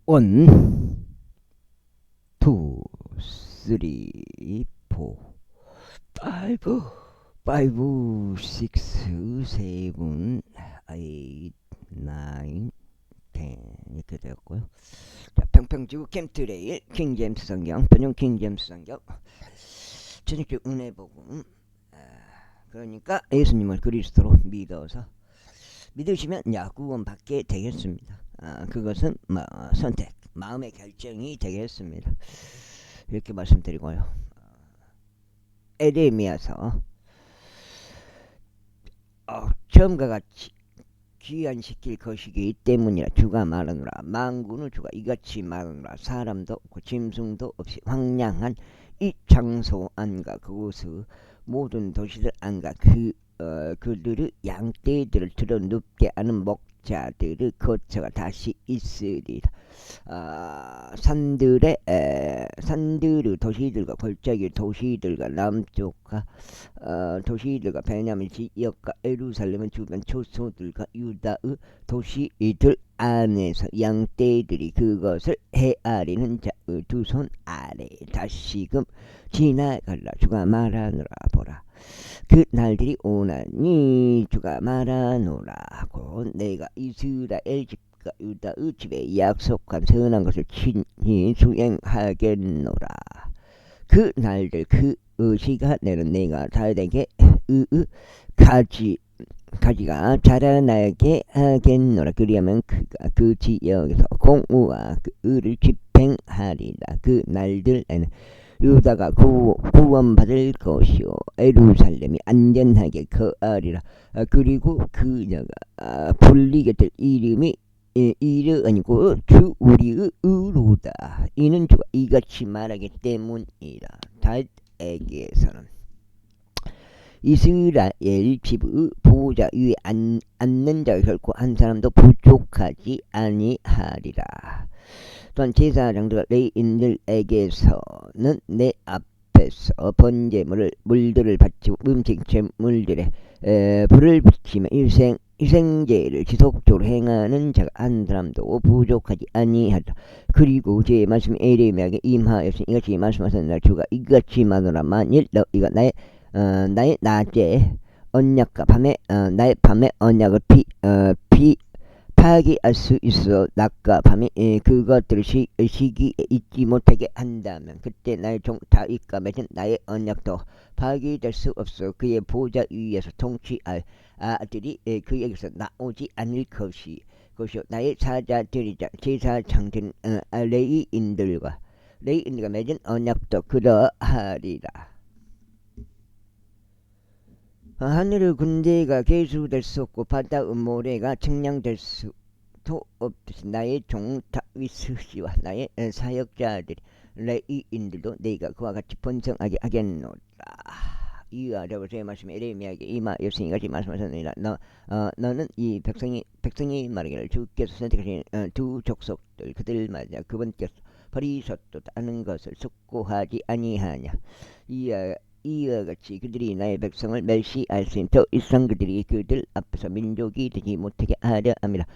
원, 투, 쓰리, 포, 파이브, 식스, 세븐, 에잇, 나인, 텐 이렇게 되었고요. 자, 평평지구 캠트레일 킹제임스 성경 변형 킹제임스 성경 저녁주 은혜복음. 그러니까 예수님을 그리스도로 믿어서 믿으시면 구원 받게 되겠습니다. 그것은 선택, 마음의 결정이 되겠습니다. 이렇게 말씀드리고요. 에레미야서 처음과 같이 귀환시킬 것이기 때문이라. 주가 말하노라, 만군의 주가 이같이 말하노라, 사람도 없고 짐승도 없이 황량한 이 장소 안과 그곳의 모든 도시들 안과 그들의 양떼들을 들어 눕게 하는 목자들의 거처가 다시 있으리라. 산들의 도시들과 골짜기 도시들과 남쪽과 도시들과 베냐민 지역과 예루살렘 주변 초소들과 유다의 도시들 안에서 양떼들이 그것을 헤아리는 자의 두 손 아래 다시금 지나가라. 주가 말하노라. 보라, 그 날들이 오나니 주가 말하노라고 내가 이스라엘 집과 유다의 집에 약속한 선한 것을 친히 수행하겠노라. 그 날들 그 시간에는 내가 다윗에게 가지가 자라나게 하겠노라. 그리하면 그가 그 지역에서 공의와 그 의를 집행하리라. 그 날들에는 유다가 구원받을 것이요 예루살렘이 안전하게 거하리라. 그리고 그녀가 불리게 될 이름이 이르 아니고 주 우리의 의로다. 이는 주가 이같이 말하기 때문이라. 다윗에게서는 이스라엘 집의 보호자 위에 앉는 자가 결코 한 사람도 부족하지 아니하리라. 또한 제사장들과 레위인들에게서는 내 앞에서 번제물들을 바치고 음식 제물들에 불을 붙이며 희생제를 지속적으로 행하는 자가 한 사람도 부족하지 아니하리라. 그리고 제 말씀이 에레미야에게 임하였으니 이같이 말씀하셨느니라. 주가 이같이 말하노라. 만일 너희가 나의 낮에 언약과 나의 밤에 언약을 파기할 수 있어 낮과 밤이 그것들을 시기에 잊지 못하게 한다면 그때 나의 종 다윗과 맺은 나의 언약도 파기될 수 없어. 그의 보좌 위에서 통치할 아들이 그에게서 나오지 않을 것이요 나의 사자들이자 제사장들은 레위인들과 맺은 언약도 그러하리라. 하늘의 군대가 계수될 수 없고 바다의 모래가 측량될 수도 없듯이 나의 종 다윗의 씨와 나의 사역자들 레위인들도 내가 그와 같이 번성하게 하겠노라. 이와 더불어서 말씀 에레미야에게 임하였으니 같이 말씀하셨느니라. 너는 이 백성이 말하기를 주께서 선택하신 두 족속들 그들마다 그분께서 버리셨도 하는 것을 숙고하지 아니하냐. 이와 같이 그들이 나의 백성을 멸시할수있는 더 이상 그들이 그들 앞에서 민족이 되지 못하게 하려 함이라.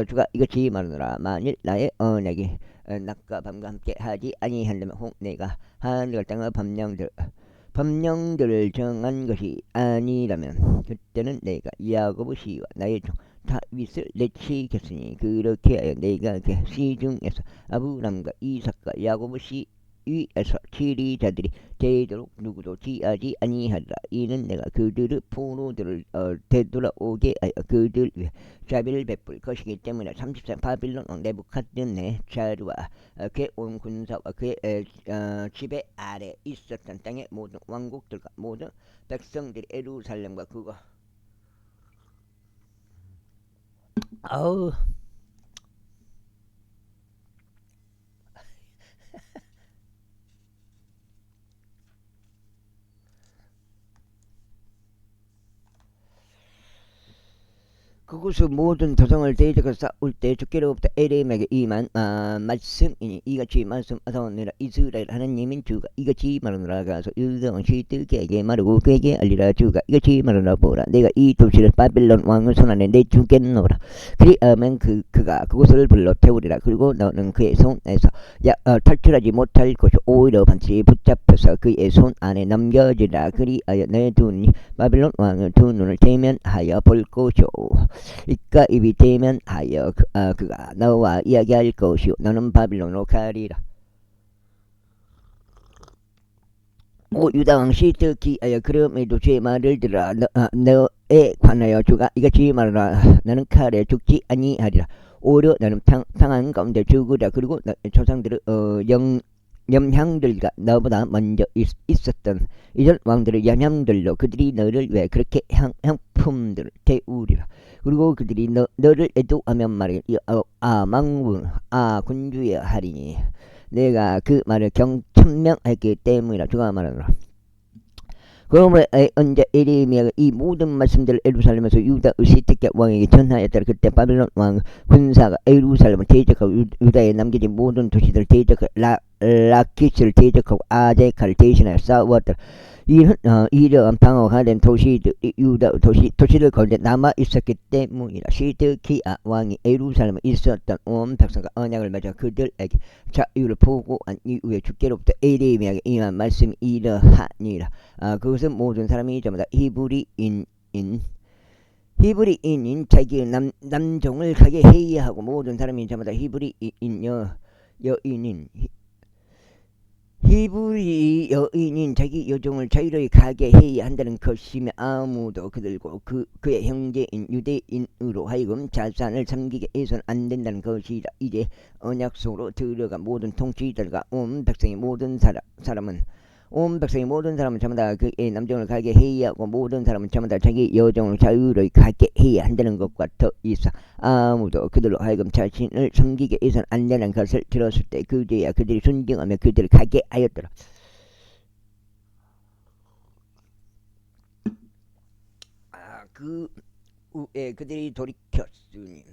주가 이같이 말하노라. 만일 나의 언약이 낮과 밤과 함께 하지 아니한다면 혹 내가 하늘과 땅의 법령들을 정한 것이 아니라면 그때는 내가 야곱의 씨와 나의 종 다윗을 내치겠으니 그렇게 하여 내가 그 시중에서 아브람과 이삭과 야곱의 씨 위에서 지리자들이 되도록 누구도 지하지 아니하리라. 이는 내가 그들의 포로들을 되돌아오게 하여 그들 위해 자비를 베풀 것이기 때문에. 30세 바빌론 왕 네부갓네자르와 그의 온 군사와 그의 지배 아래 있었던 땅의 모든 왕국들과 모든 백성들이 예루살렘과 그거 아우 그것은 모든 도성을 대적해 싸울 때 주께로부터 에레미야에게 임한 말씀이니 이같이 말씀하사오니라. 이스라엘 하나님인 주가 이같이 말하노라. 가서 유다 왕 시드기야에게 말하고 그에게 알리라. 주가 이같이 말하노라. 보라, 내가 이 도시를 바빌론 왕의 손안에 내주겠노라. 그리하면 그가 그곳을 불러 태우리라. 그리고 너는 그의 손에서 탈출하지 못할 것이 오히려 반드시 붙잡혀서 그의 손 안에 넘겨지라. 그리하여 내 두 눈이 바빌론 왕의 두 눈을 대면하여 볼 것이오. 입과 입이 대면하여 그가 너와 이야기할 것이오. 너는 바빌론으로 가리라. 오 유다왕 시드기야, 그럼에도 제 말을 들으라. 너에 관하여 주가 이같이 말하라. 나는 칼에 죽지 아니하리라. 오히려 나는 평안 가운데 죽으라. 그리고 조상들의 염향들과 너보다 먼저 있었던 이전 왕들의 염향들로 그들이 너를 왜 그렇게 향품들을 태우리라. 그리고 그들이 너를 애도하면 말이야. 망군 군주여 하리니 내가 그 말을 경천명하기 때문이라. 주가 말하노라. 그러므로 언제 에레미야가 이 모든 말씀들을 예루살렘에서 유다의 시드기야 왕에게 전하였더라. 그때 바빌론 왕 군사가 예루살렘을 대적하고 유다에 남겨진 모든 도시들을 대적하고 라키스를 대적하고 아제카를 대신하여 싸웠더라. 이러한 방어가 된 유다 도시들 가운데 남아 있었기 때문이라. 시드기야 왕이 예루살렘에 있었던 온 백성과 언약을 맺어 그들에게 자유를 보고한 이후에 주께로부터 에레미야에게 임한 말씀이 이러하니라. 그것은 모든 사람이 전부 다 히브리인인 자기의 남종을 가게 해야 하고, 모든 사람이 전부 다 히브리인 여인인 히브리 여인인 자기 여종을 자유로이 가게 해야 한다는 것이며, 아무도 그들과 그의 형제인 유대인으로 하여금 자산을 섬기게 해서는 안 된다는 것이라. 이제 언약속으로 들어가 모든 통치자들과 온 백성의 모든 사람은 전부 다 그의 남종을 가게 해야 하고, 모든 사람은 전부 다 자기 여종을 자유로이 가게 해야 한다는 것과 더 이상 아무도 그들로 하여금 자신을 섬기게 해서는 안 되는 것을 들었을 때 그제야 그들이 순종하며 그들을 가게 하였더라. 그 후에 그들이 돌이켰으니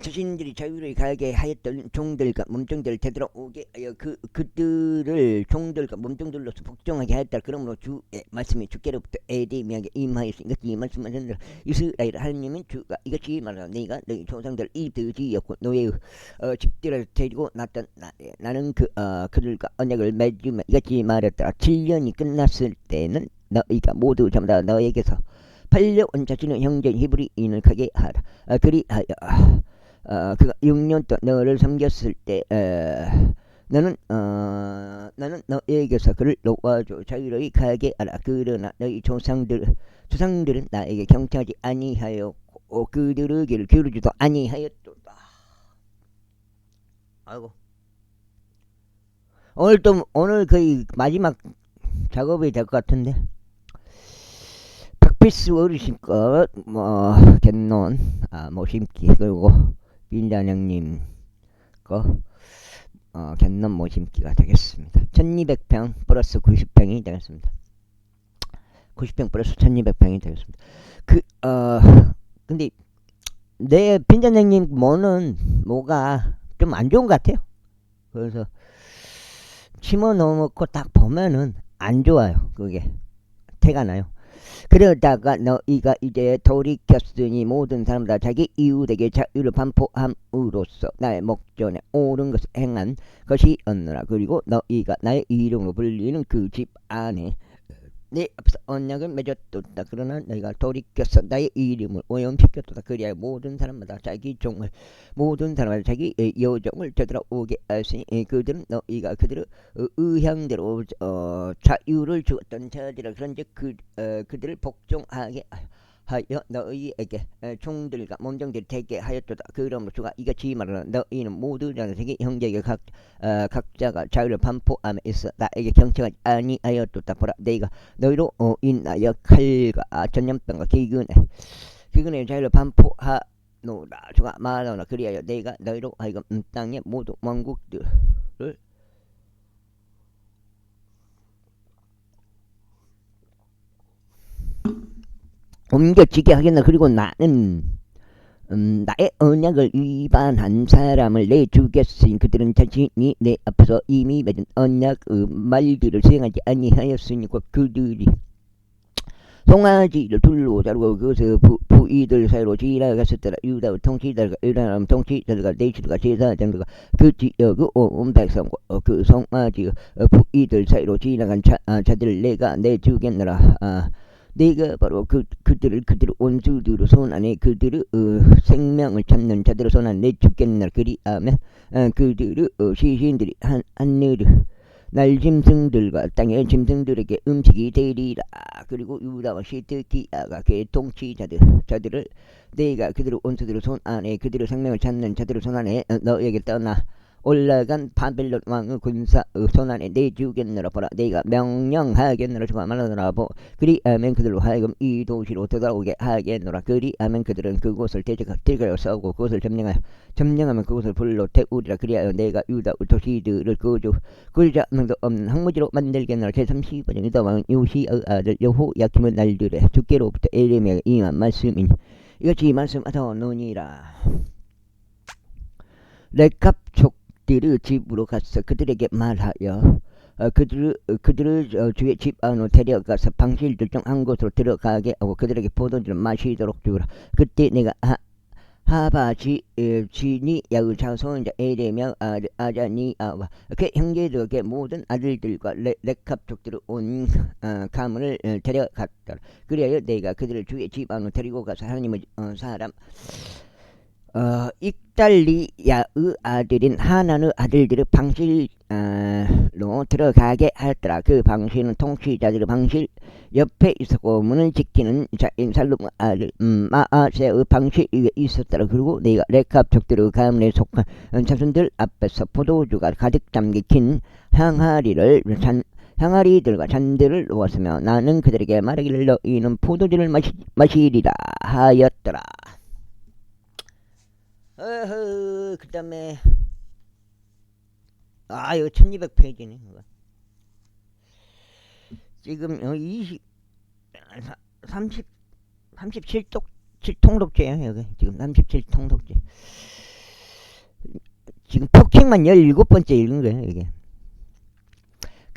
자신들이 자유를 가게 하였던 종들과 몸종들을 되돌아오게 하여 그들을 종들과 몸종들로서 복종하게 하였다. 그러므로 주의 말씀이 주께로부터 에레미야에게 임하였으니 이 말씀하신 이스라엘 하나님은 주가 이같이 말하노라. 네가 너희 조상들 이드지였고 너의 집들을 데리고 났던 나는 그들과 언약을 맺으며 이같이 말했더라. 7년이 끝났을 때는 너희가 모두 전부 다 너에게서 팔려온 자신의 형제인 히브리인을 가게 하라. 그리하여 그가 6년 동안 너를 섬겼을 때 나는 너에게서 그를 놓아줘 자유로이 가게 하라. 그러나 너희 조상들은 나에게 경청하지 아니하였고 그들의 길을 기울이지도 아니하였도다. 아이고, 오늘 거의 마지막 작업이 될 것 같은데, 박피스 어르신 것 갯논 모심기, 그리고 빈자령님 거 갯논 모심기가 되겠습니다. 1200평 플러스 90평이 되겠습니다. 90평 플러스 1200평이 되겠습니다. 근데 내 빈자령님 뭐가 좀 안 좋은 것 같아요. 그래서 심어 넣어놓고 딱 보면은 안 좋아요. 그게 태가 나요. 그러다가 너희가 이제 돌이켰으니 모든 사람 다 자기 이웃에게 자유를 반포함으로써 나의 목전에 옳은 것을 행한 것이었느라. 그리고 너희가 나의 이름으로 불리는 그 집 안에 내 앞에서 언약을 맺었도다. 그러나 너희가 돌이켜서 나의 이름을 오염시켰도다. 그리하여 모든 사람마다 자기 여종을 되돌아오게 하시니 그들은 너희가 그들의 의향대로 자유를 주었던 자들이라. 그런즉 그들을 복종하게 하여 너희에게 종들과 몸종들이 되게 하였도다. 그러므로 주가 이같이 말하노라. 너희는 모두 자기 형제에게 각자가 자유를 반포함에 있어 나에게 경청하지 아니하였도다. 보라, 내가 너희로 인하여 칼과 전염병과 기근의 자유를 반포하노라. 주가 말하노라. 그리하여 내가 너희로 하여금 땅의 모든 왕국들을 옮겨지게 하겠나. 그리고 나는 나의 언약을 위반한 사람을 내주겠으니 그들은 자신이 내 앞에서 이미 맺은 언약 말들을 수행하지 아니하였으니 곧 그들이 송아지를 둘로 자르고 그것을 부이들 사이로 지나갔었더라. 유다의 통치자들과 이라람 통치자들과 내시들과 제사장들과 그 지역의 온 백성과 그 송아지의 부이들 사이로 지나간 자들을 내가 내주겠노라. 내가 바로 그들을 온수들의 손 안에 그들의 생명을 찾는 자들의 손 안에 내주겠노라. 그리하면 그들의 시신들이 하늘의 날짐승들과 땅의 짐승들에게 음식이 되리라. 그리고 유다와 시드기야가 그의 통치자들을 내가 그들의 온수들의 손 안에 그들의 생명을 찾는 자들의 손 안에 너에게 떠나 올라간 바벨론 왕의 군사의 손 안에 내주겠노라. 보라 내가 명령하겠노라. 주가 말하노라. 그리하면 그들로 하여금 이 도시로 되돌아오게 하겠노라. 그리하면 그들은 그곳을 대적하여 싸우고 그곳을 점령하면 그곳을 불로 태우리라. 그리하여 내가 유다 도시들을 그자 명도 없는 황무지로 만들겠노라. 제35년 유다 왕 요시의 아들 여호야김의 날들에 주께로부터 에레미야가 임한 말씀이니 이것이 말씀하더노니라. 렉갑족들의 집으로 갔어. 그들에게 말하여 그들을 주의 집 안으로 데려가서 방실들 중 한 곳으로 들어가게 하고 그들에게 포도주를 마시도록 주라. 그때 내가 하바지 지니 야의 자손자 에레미야 아자니아와 그 형제들에게 모든 아들들과 렉갑족들을 온 가문을 데려갔더라. 그리하여 내가 그들을 주의 집 안으로 데리고 가서 하나님의 사람 익달리야의 아들인 하나의 아들들의 방실로 들어가게 하였더라. 그 방실은 통치자들의 방실 옆에 있었고 문을 지키는 자인 살룸의 아들 마아세의 방실 위에 있었더라. 그리고 내가 렉갑족들의 가문에 속한 자손들 앞에서 포도주가 가득 담긴 항아리들과 잔들을 놓았으며 나는 그들에게 말하기를 너희는 포도주를 마시리라 하였더라. 그 다음에 이거 1200페이지네 지금 37통독제야 여기 지금 37통독제 지금 폭행만 17번째 읽은 거야 이게.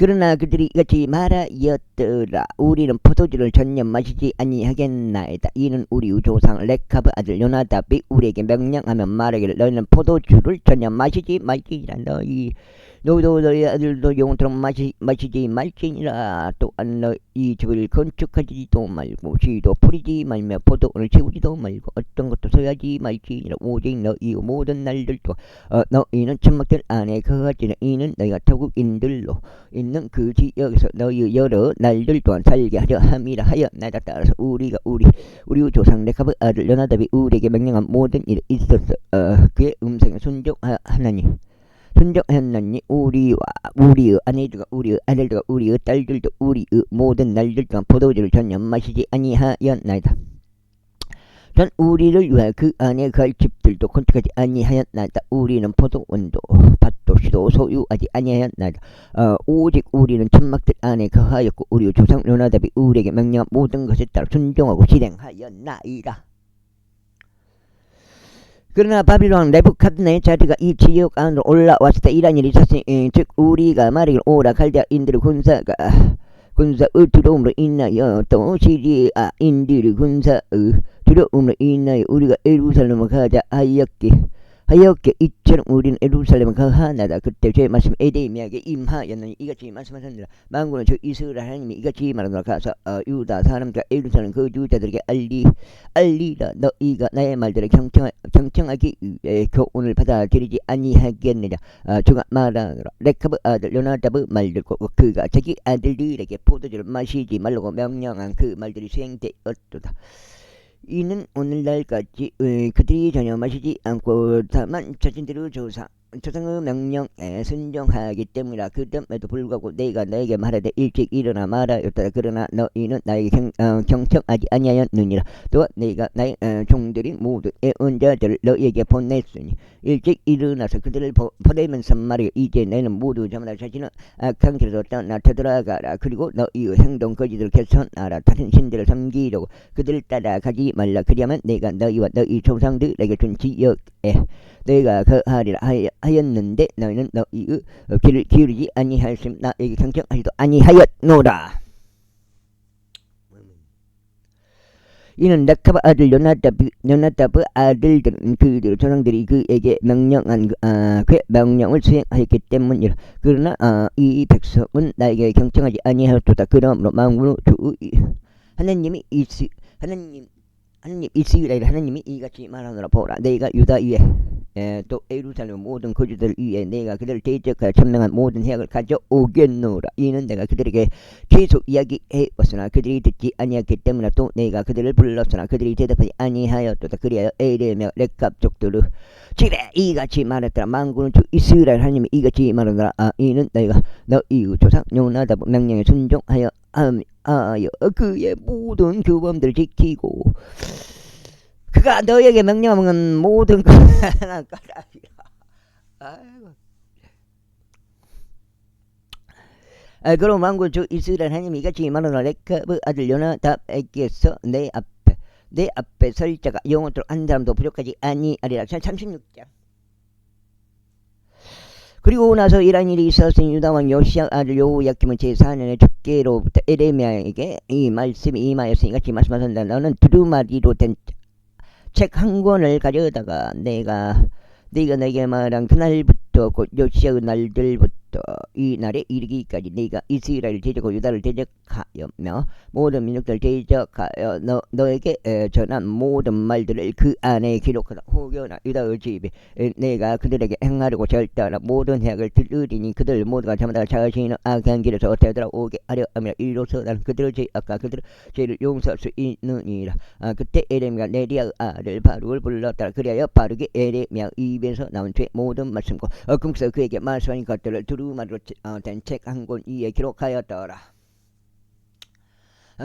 그러나 그들이 이같이 말하였더라. 우리는 포도주를 전혀 마시지 아니하겠나이다. 이는 우리 조상 렉합의 아들 요나답이 우리에게 명령하며 말하기를 너희는 포도주를 전혀 마시지 말지니라. 너희도 너희 아들도 영원토록 마시지 말지니라. 또한 너희 집을 건축하지도 말고 씨도 뿌리지 말며 포도원을 채우지도 말고 어떤 것도 소유하지 말지니라. 오직 너희 모든 날들도 너희는 천막들 안에 거하지는 이는 너희가 타국인들로 있는 그 지역에서 너희 여러 날들 동안 살게 하려 함이라 하였나이다. 따라서 우리가 우리 조상 렉합의 아들 요나답이 우리에게 명령한 모든 일에 있어서 그의 음성에 순종하였나니 우리의 아내들과 우리의 아들들과 우리의 딸들도 우리의 모든 날들 동안 포도주를 전혀 마시지 아니하였나이다. 전 우리를 위하여 그 안에 갈 집들도 건축하지 아니하였나이다. 우리는 포도원도 밭도 시도 소유하지 아니하였나이다. 오직 우리는 천막들 안에 거하였고 우리의 조상 요나답이 우리에게 명령한 모든 것에 따라 순종하고 실행하였나이다. 그러나 바빌론 왕 네부갓네자르가 이 지역 안으로 올라왔을 때 이런 일이 있었으니 즉 우리가 말하기를 오라 갈대아인들의 군사의 두려움으로 인하여 또 시리아인들의 군사의 두려움으로 인하여 우리가 예루살렘을 가자 하였게 이처럼 우리는 예루살렘을 가하나다. 그때 제 말씀 에레미야에게 임하였느니 이같이 말씀하셨느니라. 만군은 저 이스라엘 하나님이 이같이 말하노라. 가서 유다 사람과 예루살렘 거주자들에게 알리라. 너희가 나의 말들을 경청하기 위해 교훈을 받아들이지 아니하겠느냐. 주가 말하노라. 렉합의 아들 요나답의 말들과 그가 자기 아들들에게 포도주를 마시지 말라고 명령한 그 말들이 수행되었도다. 이는 오늘날까지 그들이 전혀 마시지 않고 다만 자신들의 조상 조상의 명령에 순종하기 때문이라. 그럼에도 불구하고 내가 너에게 말하되 일찍 일어나 말하였다. 그러나 너희는 나에게 경청하지 아니하였느니라. 또 내가 나의 종들이 모두 애언자들을 너희에게 보냈으니 일찍 일어나서 그들을 보내면서 말이여 이제 너는 모두 전부 다 자신은 악한 길에서 떠나 되돌아가라. 그리고 너희의 행동 거지들을 개선하라. 다른 신들을 섬기려고 그들을 따라가지 말라. 그리하면 내가 너희와 너희 조상들에게 준 지역에 내가 거하리라 하였는데 너희는 너희의 귀를 기울이지 아니하였음 나에게 경청하지도 아니하였노라. 이는 레카바 아들 요나답의 아들들은 그들 조상들이 그에게 명령한 그 명령을 수행하였기 때문이라. 그러나 이 백성은 나에게 경청하지 아니하였도다. 그러므로 만군의 주 하나님이 하나님 이스라엘 하나님이 이같이 말하노라. 보라 내가 유다 위에 또 예루살렘 모든 거주들 위에 내가 그들을 대적하여 천명한 모든 해악을 가져오겠노라. 이는 내가 그들에게 계속 이야기해왔으나 그들이 듣지 아니하였기 때문에 또 내가 그들을 불렀으나 그들이 대답하지 아니하였도다. 그리하여 에레며 렉갑 족들을 지레 이같이 말했더라. 만군의 주 이스라엘 하나님이 이같이 말하노라. 이는 내가 너희 조상 요나답 명령에 순종하여 그의 모든 규범들을 지키고 그가 너에게 명령하는 모든 것을 따라하리라. 아이고. 그럼 만군 주 이스라엘 하나님이 이같이 말하노라. 레카브 아들 요나답에게서 내 앞에 설 자가 영원토록 한 사람도 부족하지 아니하리라. 36장. 그리고 나서 이런 일이 있었으니 유다왕 요시야 아들 여호야김은 제4년에 주께로부터 에레미야에게 이 말씀이 임하였으니 같이 말씀하셨다. 너는 두루마리로 된 책 한 권을 가져다가 내가 내게 말한 그날부터 곧 요시야의 날들부터 이 날에 이르기까지 네가 이스라엘을 대적하고 유다를 대적하였며 모든 민족들을 대적하여 너에게 전한 모든 말들을 그 안에 기록하라. 혹여나 유다의 집에 내가 그들에게 행하려고 절대하라 모든 해악을 들으리니 그들 모두가 자마다 자신의 악한 길에서 되돌아오게 하려 하며 이로써 나는 그들의 죄악과 그들의 죄를 용서할 수 있느니라. 그때 에레미야가 네리야의 아들 바룩을 불렀더라. 그리하여 바룩이 에레미야 입에서 나온 죄 모든 말씀과 꿈에서 그에게 말씀한 것들을 두루마리로 된 책 한 권 위에 기록하였더라.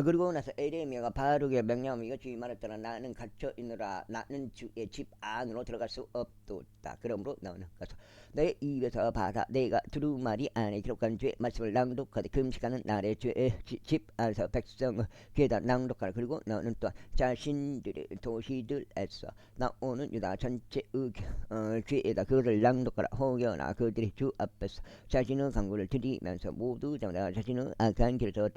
그리고 나서 에레미야가 바룩의 명령을 이같이 말했더라. 나는 갇혀 있느라 나는 주의 집 안으로 들어갈 수 없도다. 그러므로 너는 가서 내 입에서 받아 내가 두루마리 안에 기록한 죄 말씀을 낭독하되 금식하는 날에 죄의 집 안에서 백성을 귀에다 낭독하라. 그리고 너는 또한 자신들의 도시들에서 나오는 유다 전체의 죄에다 그것을 낭독하라. 혹여나 그들이 주 앞에서 자신의 강구를 드리면서 모두 자신의 악한 길에서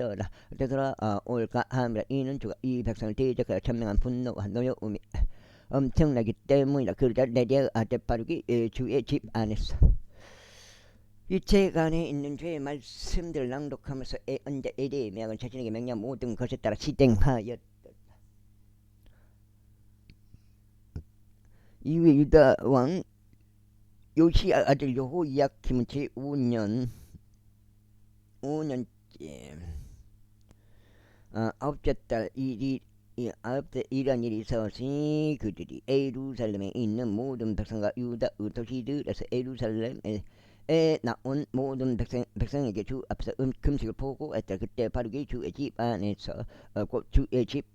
올까 하며 이는 주가 이 백성을 대적하여 천명한 분노와 노여움이 엄청나기 때문이라. 그러자 네리야의 아들 바룩이 주의 집 안에서 이 책 안에 있는 죄의 말씀들을 낭독하면서 언제 에레미야가 자신에게 명령 모든 것에 따라 실행하였다. 이후에 유다 왕 요시야 아들 여호야김은 제5년째 아홉째 달 이런 일이 있었으니 그들이 예루살렘에 있는 모든 백성과 유다의 도시들에서 예루살렘에 나온 모든 백성에게 주 앞에서 금식을 보고했다. 그때 바룩이 주의 집 안에서 곧 주의 집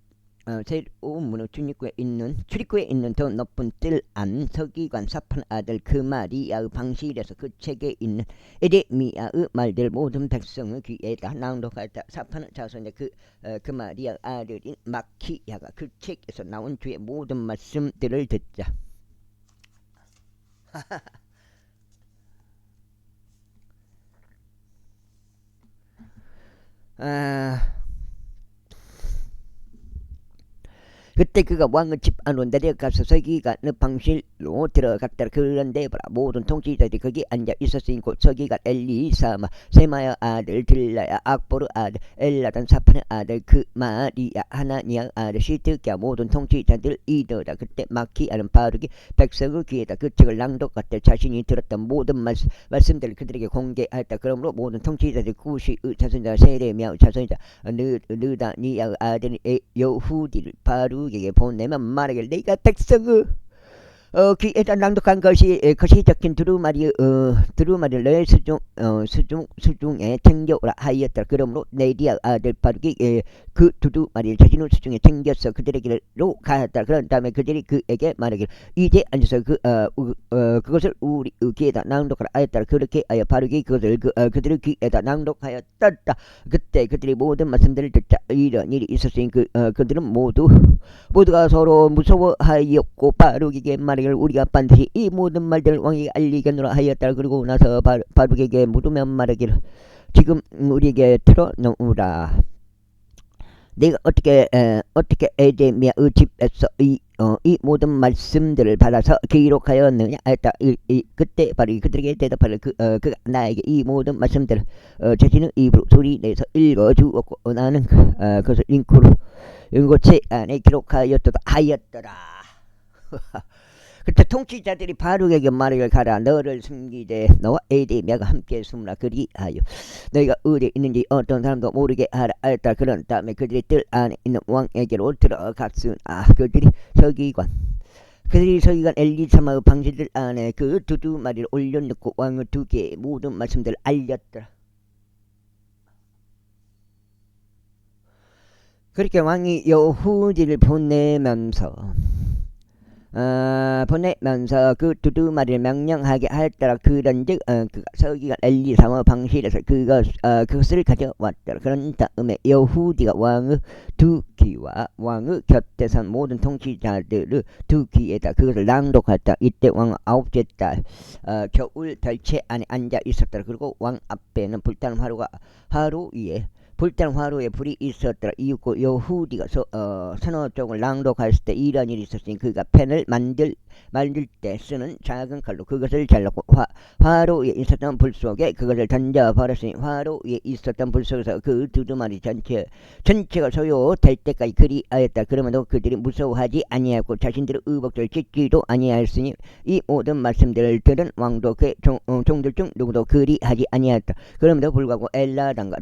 새로운 문의 출입구에 있는 더 높은 뜰 안 서기관 사판 아들 그마리야의 방실에서 그 책에 있는 에레미야의 말들 모든 백성의 귀에다 낭독하였다. 사판은 자손의 그마리야 아들인 마키야가 그 책에서 나온 주의 모든 말씀들을 듣자. 그때 그가 왕의 집 안으로 내려가서 서기관의 방실로 들어갔더라. 그런데 보라 모든 통치자들이 거기 앉아 있었으니 곧 서기관 엘리사마 세마야 아들 들라야 악보르 아들 엘라단 사판의 아들 그마리야 하나니야 아들 시드기야 모든 통치자들이더라. 그때 마키야는 바룩이 백성의 귀에다 그 책을 낭독하되 자신이 들었던 모든 말씀들을 그들에게 공개하였다. 그러므로 모든 통치자들 구시의 자손자 세레미야의 자손자 느다니야의 아들 여후디를 바룩에게 보내면 말하길 내가 백성의 귀에다 낭독한 것이 적힌 두루마리 수중에 챙겨오라 하였더라. 그러므로 네리아 아들 바룩이 그 두루마리를 자신의 수중에 챙겨서 그들에게로 가였더라. 그런 다음에 그들이 그에게 말하기를 이제 앉아서 그것을 우리 귀에다 낭독하라 하였더라. 그렇게 하여 바룩이 그것을 그들의 귀에다 낭독하였다. 그때 그들이 모든 말씀들을 듣자 이런 일이 있었으니 그들은 모두가 서로 무서워하였고 바룩에게 말하기를 우리가 반드시 이 모든 말들을 왕에게 알리겠노라 하였다. 그리고 나서 바룩에게 묻으며 말하기를 지금 우리에게 틀어놓으라. 내가 어떻게 에데미야의 집에서 이 모든 말씀들을 받아서 기록하였느냐 했다. 그때 바로 그들에게 대답하려 그가 나에게 이 모든 말씀들을 자신의 입으로 소리내서 읽어주었고 나는 그것을 인고책 안에 기록하였더라. 그때 통치자들이 바룩에게 말하기를 가라. 너를 숨기되 너와 에데미야가 함께 숨으라. 그리하여 너희가 어디에 있는지 어떤 사람도 모르게 하라 하였다. 그런 다음에 그들이 뜰 안에 있는 왕에게로 들어갔으나 그들이 서기관 엘리사마의 방실들 안에 그 두루마리를 올려놓고 왕의 두 개의 모든 말씀들을 알렸더라. 그렇게 왕이 여후디를 보내면서 그 두루마리를 명령하게 하였더라. 그런즉 서기관 엘리사마 방실에서 그것을 가져왔더라. 그런 다음에 여후디가 왕의 두 귀와 왕의 곁에 선 모든 통치자들의 두 귀에다 그것을 낭독했다. 이때 왕은 아홉째 달 겨울 별채 안에 앉아 있었더라. 그리고 왕 앞에는 불타는 화로에 불이 있었더라. 이윽고 여후디가 선어 쪽을 낭독했을 때 이런 일이 있었으니 그가 펜을 만들 때 쓰는 작은 칼로 그것을 잘랐고 화로 위에 있었던 불 속에 그것을 던져버렸으니 화로 위에 있었던 불 속에서 그 두루마리 전체가 소요될 때까지 그리하였다. 그러면도 그들이 무서워하지 아니하였고 자신들의 의복들을 찢지도 아니하였으니 이 모든 말씀들을 들은 왕도 그 종들 중 누구도 그리하지 아니하였다. 그럼에도 불구하고 엘라당과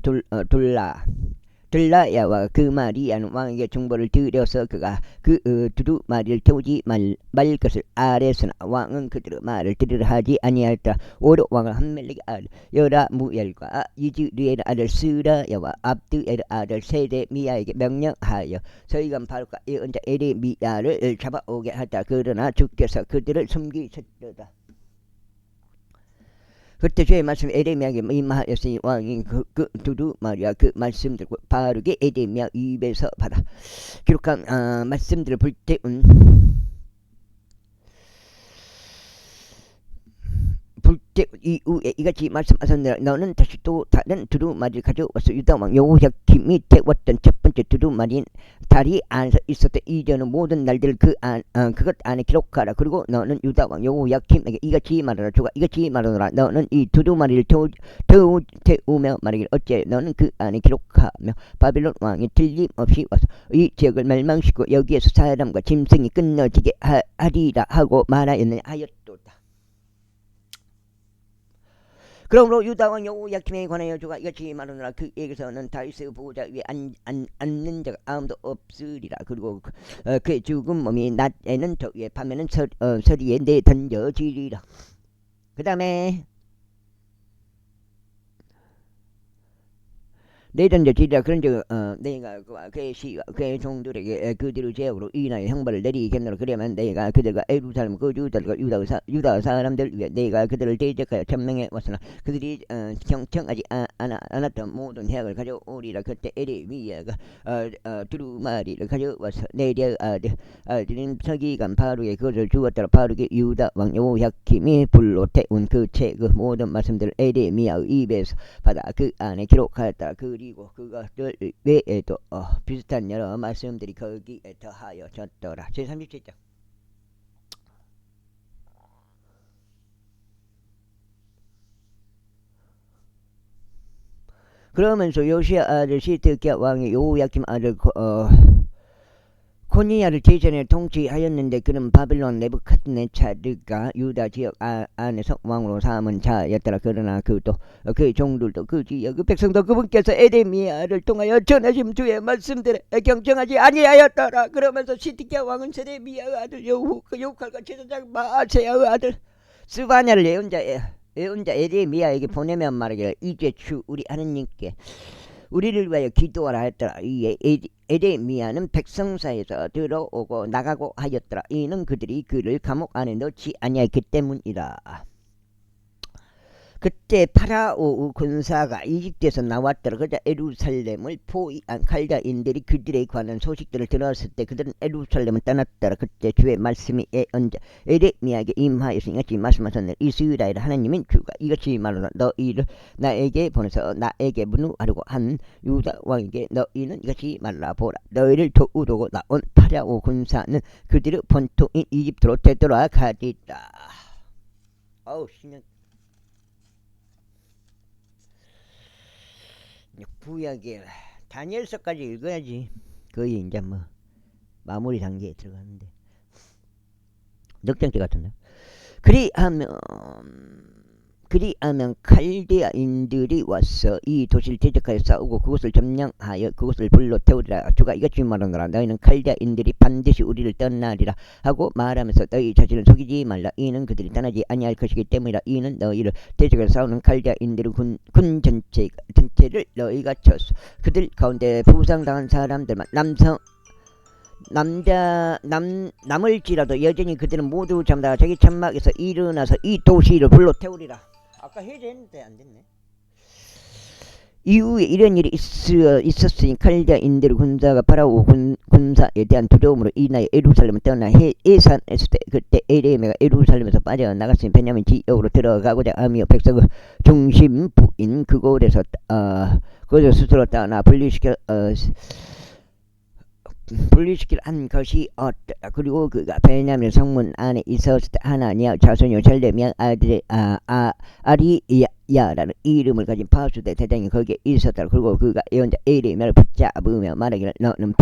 들라야와 그 마리아는 왕에게 중보를 드려서 그가 그 두루마리를 태우지 말 것을 아뢰으나 왕은 그들의 말을 들으려 하지 아니하였다. 오로 왕은 함멜렉의 아들 여라무엘과 이즈리엘의 아들 스라야와 압드엘의 아들 세데미야에게 명령하여 서기관 바룩과 예언자 에레미야를 잡아오게 하였다. 그러나 주께서 그들을 숨기셨도다. 그때 주의 말씀 에레미야에게 임하였으니 왕이 그 두루마리와 그 말씀들 바룩이 에레미야 입에서 받아 기록한 말씀들을 볼 때운 이후에 이같이 말씀하셨느라 너는 다시 또 다른 두루마리를 가져와서 유다왕 여호야김이 태웠던 첫 번째 두루마리인 다리 안에서 있었던 이전의 모든 날들을 그것 안에 기록하라. 그리고 너는 유다왕 여호야김에게 이같이 말하라. 주가 이같이 말하노라. 너는 이 두루마리를 태우며 말하기를 어째 너는 그 안에 기록하며 바빌론 왕이 틀림없이 와서 이 지역을 멸망시키고 여기에서 사람과 짐승이 끊어지게 하리라 하고 말하였느냐 하였도다. 그러므로 유다왕 여호야김에 관하여 주가 이같이 말하노라. 그에게서는 다윗의 보호자 위에 앉는 자가 아무도 없으리라. 그리고 그의 죽은 몸이 낮에는 저 위에 밤에는 서리에 내던져지리라. 그 다음에 내던져지리라. 그런즉 내가 그의 시와 그의 종들에게 그들의 죄악으로 인하여 형벌을 내리겠노라. 그러면 내가 그들과 예루살렘 그 유다 사람들 위에 내가 그들을 대적하여 천명해 왔으나 그들이 경청하지 않았던 모든 해악을 가져오리라. 그때 에레미야가 두루마리를 가져와서 네리아의 아들인 서기관 바룩에게 그것을 주었더라. 바룩이 유다 왕 여호야김이 불로 태운 그 책의 모든 말씀들을 에레미야의 입에서 받아 그 안에 기록하였다. 그리고 그것들 외에도 비슷한 여러 말씀들이 거기에 더하여졌더라. 제37장. 그러면서 요시야 아들 시드기야 왕이 여호야김 아들 코니아를 제전에 통치하였는데 그는 바빌론 네부갓네차르가 유다 지역 안에서 왕으로 삼은 자였더라. 그러나 그도 그의 종들도 그 지역 그 백성도 그분께서 에레미야를 통하여 전하신 주의 말씀들에 경청하지 아니하였더라. 그러면서 시드기야 왕은 세레미야의 아들 그 여우칼과 제사장 마아세야의 아들 스바냐를 예언자 에레미야에게 보내면 말하기를 이제 주 우리 하느님께 우리를 위하여 기도하라 했더라. 이 에레미야는 백성 사이에서 들어오고 나가고 하였더라. 이는 그들이 그를 감옥 안에 넣지 아니하였기 때문이라. 그때 파라오 군사가 이집트에서 나왔더라. 그러자 예루살렘을 포위한 칼다인들이 그들에 관한 소식들을 들었을 때 그들은 예루살렘을 떠났더라. 그때 주의 말씀이 예언자 에레미야에게 임하였으니 이같이 말씀하셨네. 이스라엘 하나님인 주가 이같이 말하노라. 너희를 나에게 보내서 나에게 문우하려고 한 유다 왕에게 너희는 이같이 말하보라. 너희를 도우려고 나온 파라오 군사는 그들의 본토인 이집트로 되돌아가리라. 어우 신경 구약에 다니엘서까지 읽어야지 거의 이제 뭐 마무리 단계에 들어가는데 넉장째 같은데. 그리하면 칼데아인들이 와서 이 도시를 대적하여 싸우고 그것을 점령하여 그것을 불로 태우리라. 주가 이같이 말하노라. 너희는 칼데아인들이 반드시 우리를 떠나리라 하고 말하면서 너희 자신을 속이지 말라. 이는 그들이 떠나지 아니할 것이기 때문이라. 이는 너희를 대적하여 싸우는 칼데아인들의 군 전체를 너희가 쳤소. 그들 가운데 부상당한 사람들만 남을지라도 여전히 그들은 모두 잠다 자기 천막에서 일어나서 이 도시를 불로 태우리라. 아까 해야 되는데 안 됐네. 이후에 이런 일이 있었으니 칼데아인들의 군사가 파라오 군사에 대한 두려움으로 인하여 예루살렘을 떠나 예산에서 그때 에레미야가 예루살렘에서 빠져나갔으니 베냐민 지역으로 들어가고자 하며 백성의 중심부인 그곳에서 스스로 떠나 분리시킬 한 것이 없더라. 그리고 그가 베냐민 성문 안에 있었을 때 하나니아 자손이 셀레미야 아들의 아리야라는 이름을 가진 파수대 대장이 거기에 있었더라. 그리고 그가 예언자 에레미야를 붙잡으며 말하기를 너는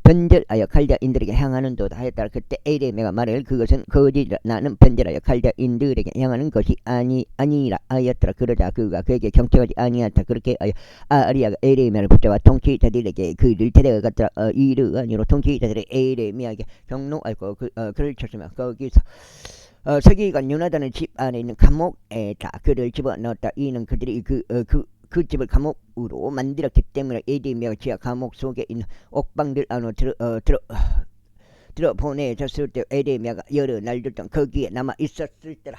변절하여 칼데아인들에게 향하는 도다 하였더라. 그때 에레미야가 말하기를 그것은 거짓이라. 나는 변절하여 칼데아인들에게 향하는 것이 아니라 하였더라. 그러자 그가 그에게 경청하지 아니하였다. 그렇게 하여 아리야가 에레미야를 붙잡아 통치자들에게 그를 데려갔더라. 이르하니로 통치자들의 에레미야에게 경노하고 그를 쳤으며 거기서 서기관 요나단의 집 안에 있는 감옥에다 그를 집어넣었다. 이는 그들이 그 집을 감옥으로 만들었기 때문에 에레미야가 지하 감옥 속에 있는 옥방들 안으로 들어보내졌을 때 에레미야가 여러 날들 동안 거기에 남아 있었을 때라.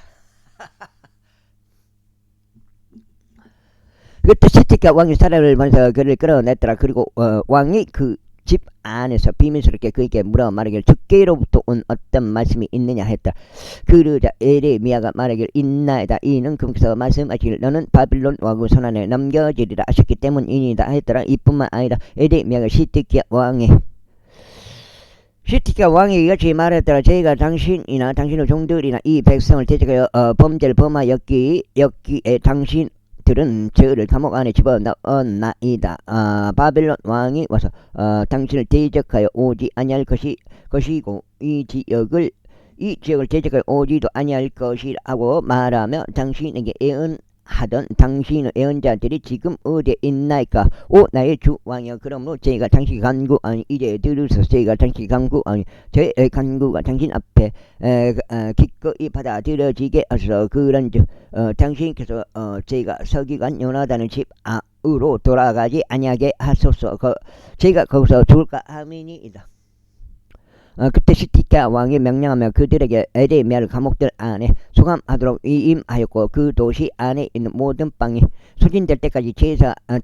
그때 시드기야 왕이 사람을 보내서 그를 끌어냈더라. 그리고 왕이 그 집 안에서 비밀스럽게 그에게 물어 말하기를 주께로부터 온 어떤 말씀이 있느냐 했다. 그러자 에레미야가 말하기를 있나이다. 이는 그분께서 말씀하시기를 너는 바빌론 왕의 손안에 넘겨지리라 하셨기 때문이니다 했더라. 이뿐만 아니라 에레미야가 시드기야 왕이 이같이 말했더라. 저희가 당신이나 당신의 종들이나 이 백성을 대적하여 범죄를 범하였기에 당신들은 저를 감옥 안에 집어넣었나이다. 바빌론 왕이 와서 당신을 대적하여 오지 아니할 것이고 이 지역을 대적하여 오지도 아니할 것이라고 말하며 당신에게 예언하던 당신의 예언자들이 지금 어디에 있나이까? 오 나의 주 왕이여. 그러므로 저희가 당신 간구하니 이제 들으소서. 저희가 당신 간구하니 저의 간구가 당신 앞에 기꺼이 받아들여지게 하소서. 그런즉 당신께서 저희가 서기관 요나단의 집 안으로 돌아가지 아니하게 하소서. 저희가 거기서 죽을까 함이니이다. 그때 시드기야 왕이 명령하며 그들에게 에레미야를 감옥들 안에 수감하도록 위임하였고 그 도시 안에 있는 모든 빵이 소진될 때까지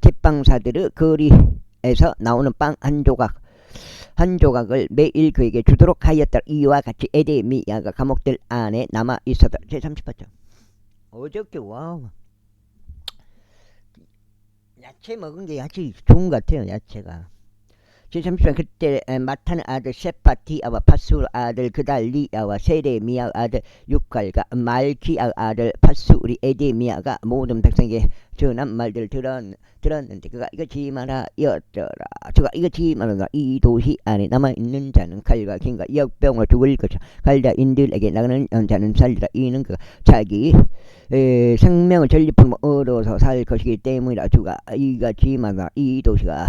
제빵사들의 거리에서 나오는 빵 한 조각을 매일 그에게 주도록 하였다. 이와 같이 에레미야가 감옥들 안에 남아 있었다. 제38장. 어저께 와우 야채 먹은 게 아주 좋은 것 같아요. 야채가 제30편 그때 마탄 아들 셰파티아와 파수르 아들 그달리아와 세레미야 아들 육갈과 말키아 아들 파수리 에데미야가 모든 백성에게 전한 말들을 들었는데 그가 이것이 말하였더라. 저가 이것이 말하가 이 도시 안에 남아있는 자는 칼과 긴과 역병으로 죽을 것이라. 갈다인들에게 나가는 자는 살리라. 이는 그가 자기 생명을 전리품으로 얻어서 살 것이기 때문이라. 주가 이같이 말하가 이 도시가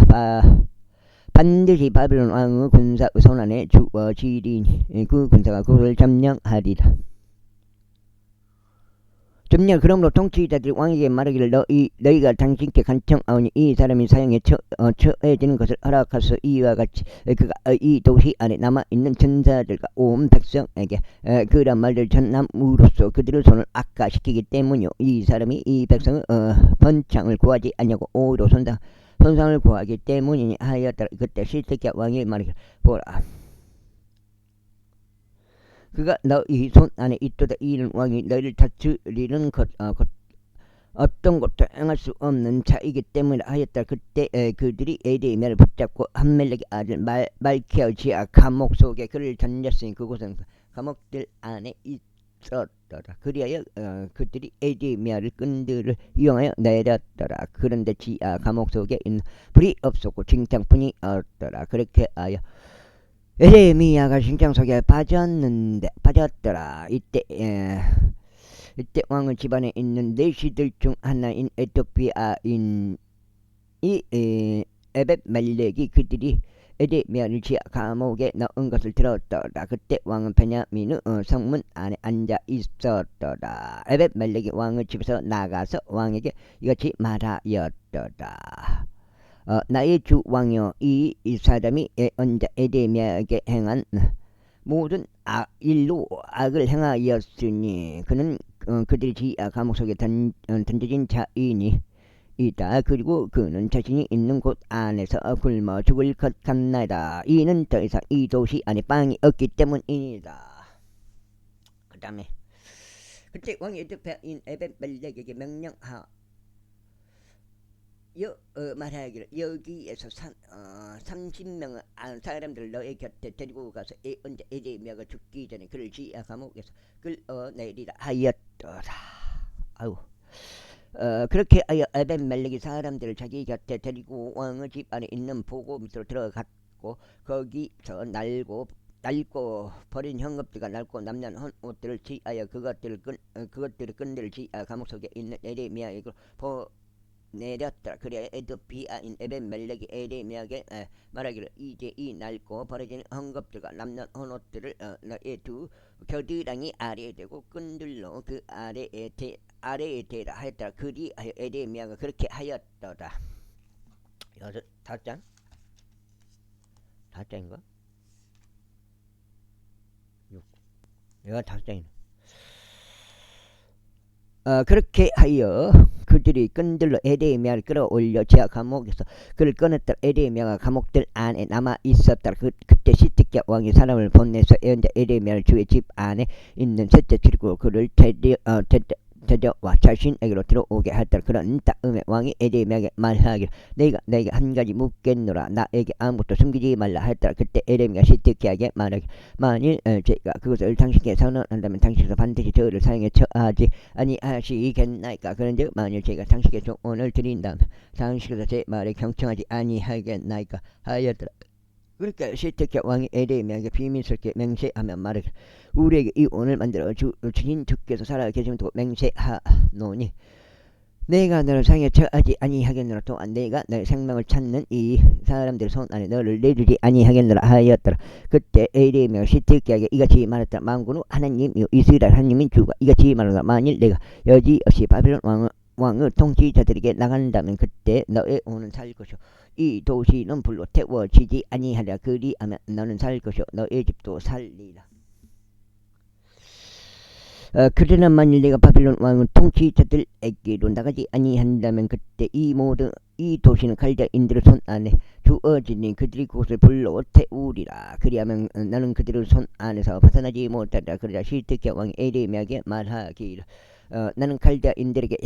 반드시 바벨론 왕의 군사 손안에 주어지리니 그 군사가 그를 점령하리라. 점령 그러므로 통치자들이 왕에게 말하기를 너희가 당신께 간청하오니 이 사람이 사형에 처해지는 것을 허락하소. 이와 같이 그가 이 도시 안에 남아있는 전사들과 온 백성에게 그런 말들 전함으로써 그들의 손을 악화시키기 때문이요. 이 사람이 이 백성의 번창을 구하지 아니하고 오히려 손상을 구하기 때문이니 하였더라. 그때 시드기야 왕이 말하기를 보라, 그가 너희 손 안에 있도다. 이는 왕이 너희를 다스리는 것 어떤 것도 행할 수 없는 자이기 때문에 하였다. 그때 그들이 에데미야를 붙잡고 함멜렉의 아들 말키야의 지하 감옥 속에 그를 던졌으니 그곳은 감옥들 안에 있었더라. 그리하여 그들이 에데미야를 끈들을 이용하여 내렸더라. 그런데 지하 감옥 속에 있는 불이 없었고 징탕뿐이 없더라. 그렇게 하여 에레미야가 심장 속에 빠졌더라. 이때 왕의 집안에 있는 내시들 중 하나인 에토피아인이 에벳멜렉이 그들이 에레미야를 지하 감옥에 넣은 것을 들었더라. 그때 왕은 베냐민의 성문 안에 앉아 있었더라. 에벳멜렉이 왕의 집에서 나가서 왕에게 이같이 말하였더라. 나의 주 왕이여, 이 사람이 언제 에데미야에게 행한 모든 일로 악을 행하였으니 그는 그들이 지하 감옥 속에 던져진 자이니 이다. 그리고 그는 자신이 있는 곳 안에서 굶어 죽을 것 같나이다. 이는 더 이상 이 도시 안에 빵이 없기 때문이다. 그 다음에 그때 왕이 에토피아인 에벳멜렉에게 명령하 말하기를 여기에서 30명의 사람들을 너의 곁에 데리고 가서 언제 에레미야가 죽기 전에 그를 지하 감옥에서 끌어내리라 하였더라. 아유. 그렇게 하여 에벳멜렉이 사람들을 자기 곁에 데리고 왕의 집 안에 있는 보고 밑으로 들어갔고 거기서 낡고 버린 현금들과 낡고 남는 옷들을 지하여 그것들을 끈들 지하 감옥 속에 있는 에레미야에게로 내렸더라. 그래야 에토피아인 에벳멜렉이 에레미야에게 말하기를 이제 이 낡고 버려진 헝겊들과 남는 헌옷들을 너의 두 겨드랑이 아래에 대고 끈들로 그 아래에 대라 하였더라. 그리하여 에레미야가 그렇게 하였더라. 여섯 다섯 장인가? 6 다섯 장이네. 그렇게 하여 그들이 끈들로 에레미야를 끌어올려 지하 감옥에서 그를 꺼냈더라. 에레미야가 감옥들 안에 남아 있었더라. 그때 시드기야 왕이 사람을 보내서 에레미야를 주의 집 안에 있는 셋째 치고 그를 데려와 자신에게로 들어오게 하였더라. 그런 다음에 왕이 에레미야에게 말하기를 내가 너에게 한 가지 묻겠노라. 나에게 아무것도 숨기지 말라 하였더라. 그때 에레미야가 시드기야에게 말하기를 만일 제가 그것을 당신께 선언한다면 당신께서 반드시 저를 사형에 처하지 아니하시겠나이까. 그런즉 만일 제가 당신께 조언을 드린다면 당신께서 제 말에 경청하지 아니하겠나이까 하였더라. 그러니까 시드기야 왕이 에레미야에게 비밀스럽게 맹세하며 말하기를 우리에게 이 오늘 만들어 주신 주께서 살아계심도 맹세하노니 내가 너를 상에 처하지 아니하겠노라. 또한 내가 너의 생명을 찾는 이 사람들 손 안에 너를 내주지 아니하겠노라 하였더라. 그때 에레미야가 시드기야에게 이같이 말했더라. 만군의 하나님이요 이스라엘 하나님인 주가 이같이 말하노라. 만일 내가 여지없이 바벨론 왕의 통치자들에게 나간다면 그때 너의 오는 살 것이요 이 도시는 불로 태워지지 아니하리라. 그리하면 너는 살 것이요 너의 집도 살리라. 그러나 만일 내가 바벨론 왕의 통치자들에게로 나가지 아니한다면 그때 이 도시는 갈대인들의 손 안에 주어지니 그들이 그곳을 불로 태우리라. 그리하면 나는 그들의 손 안에서 벗어나지 못하리라. 그러자 시드기야 왕이 에레미야에게 말하기를 나는 갈대인들에게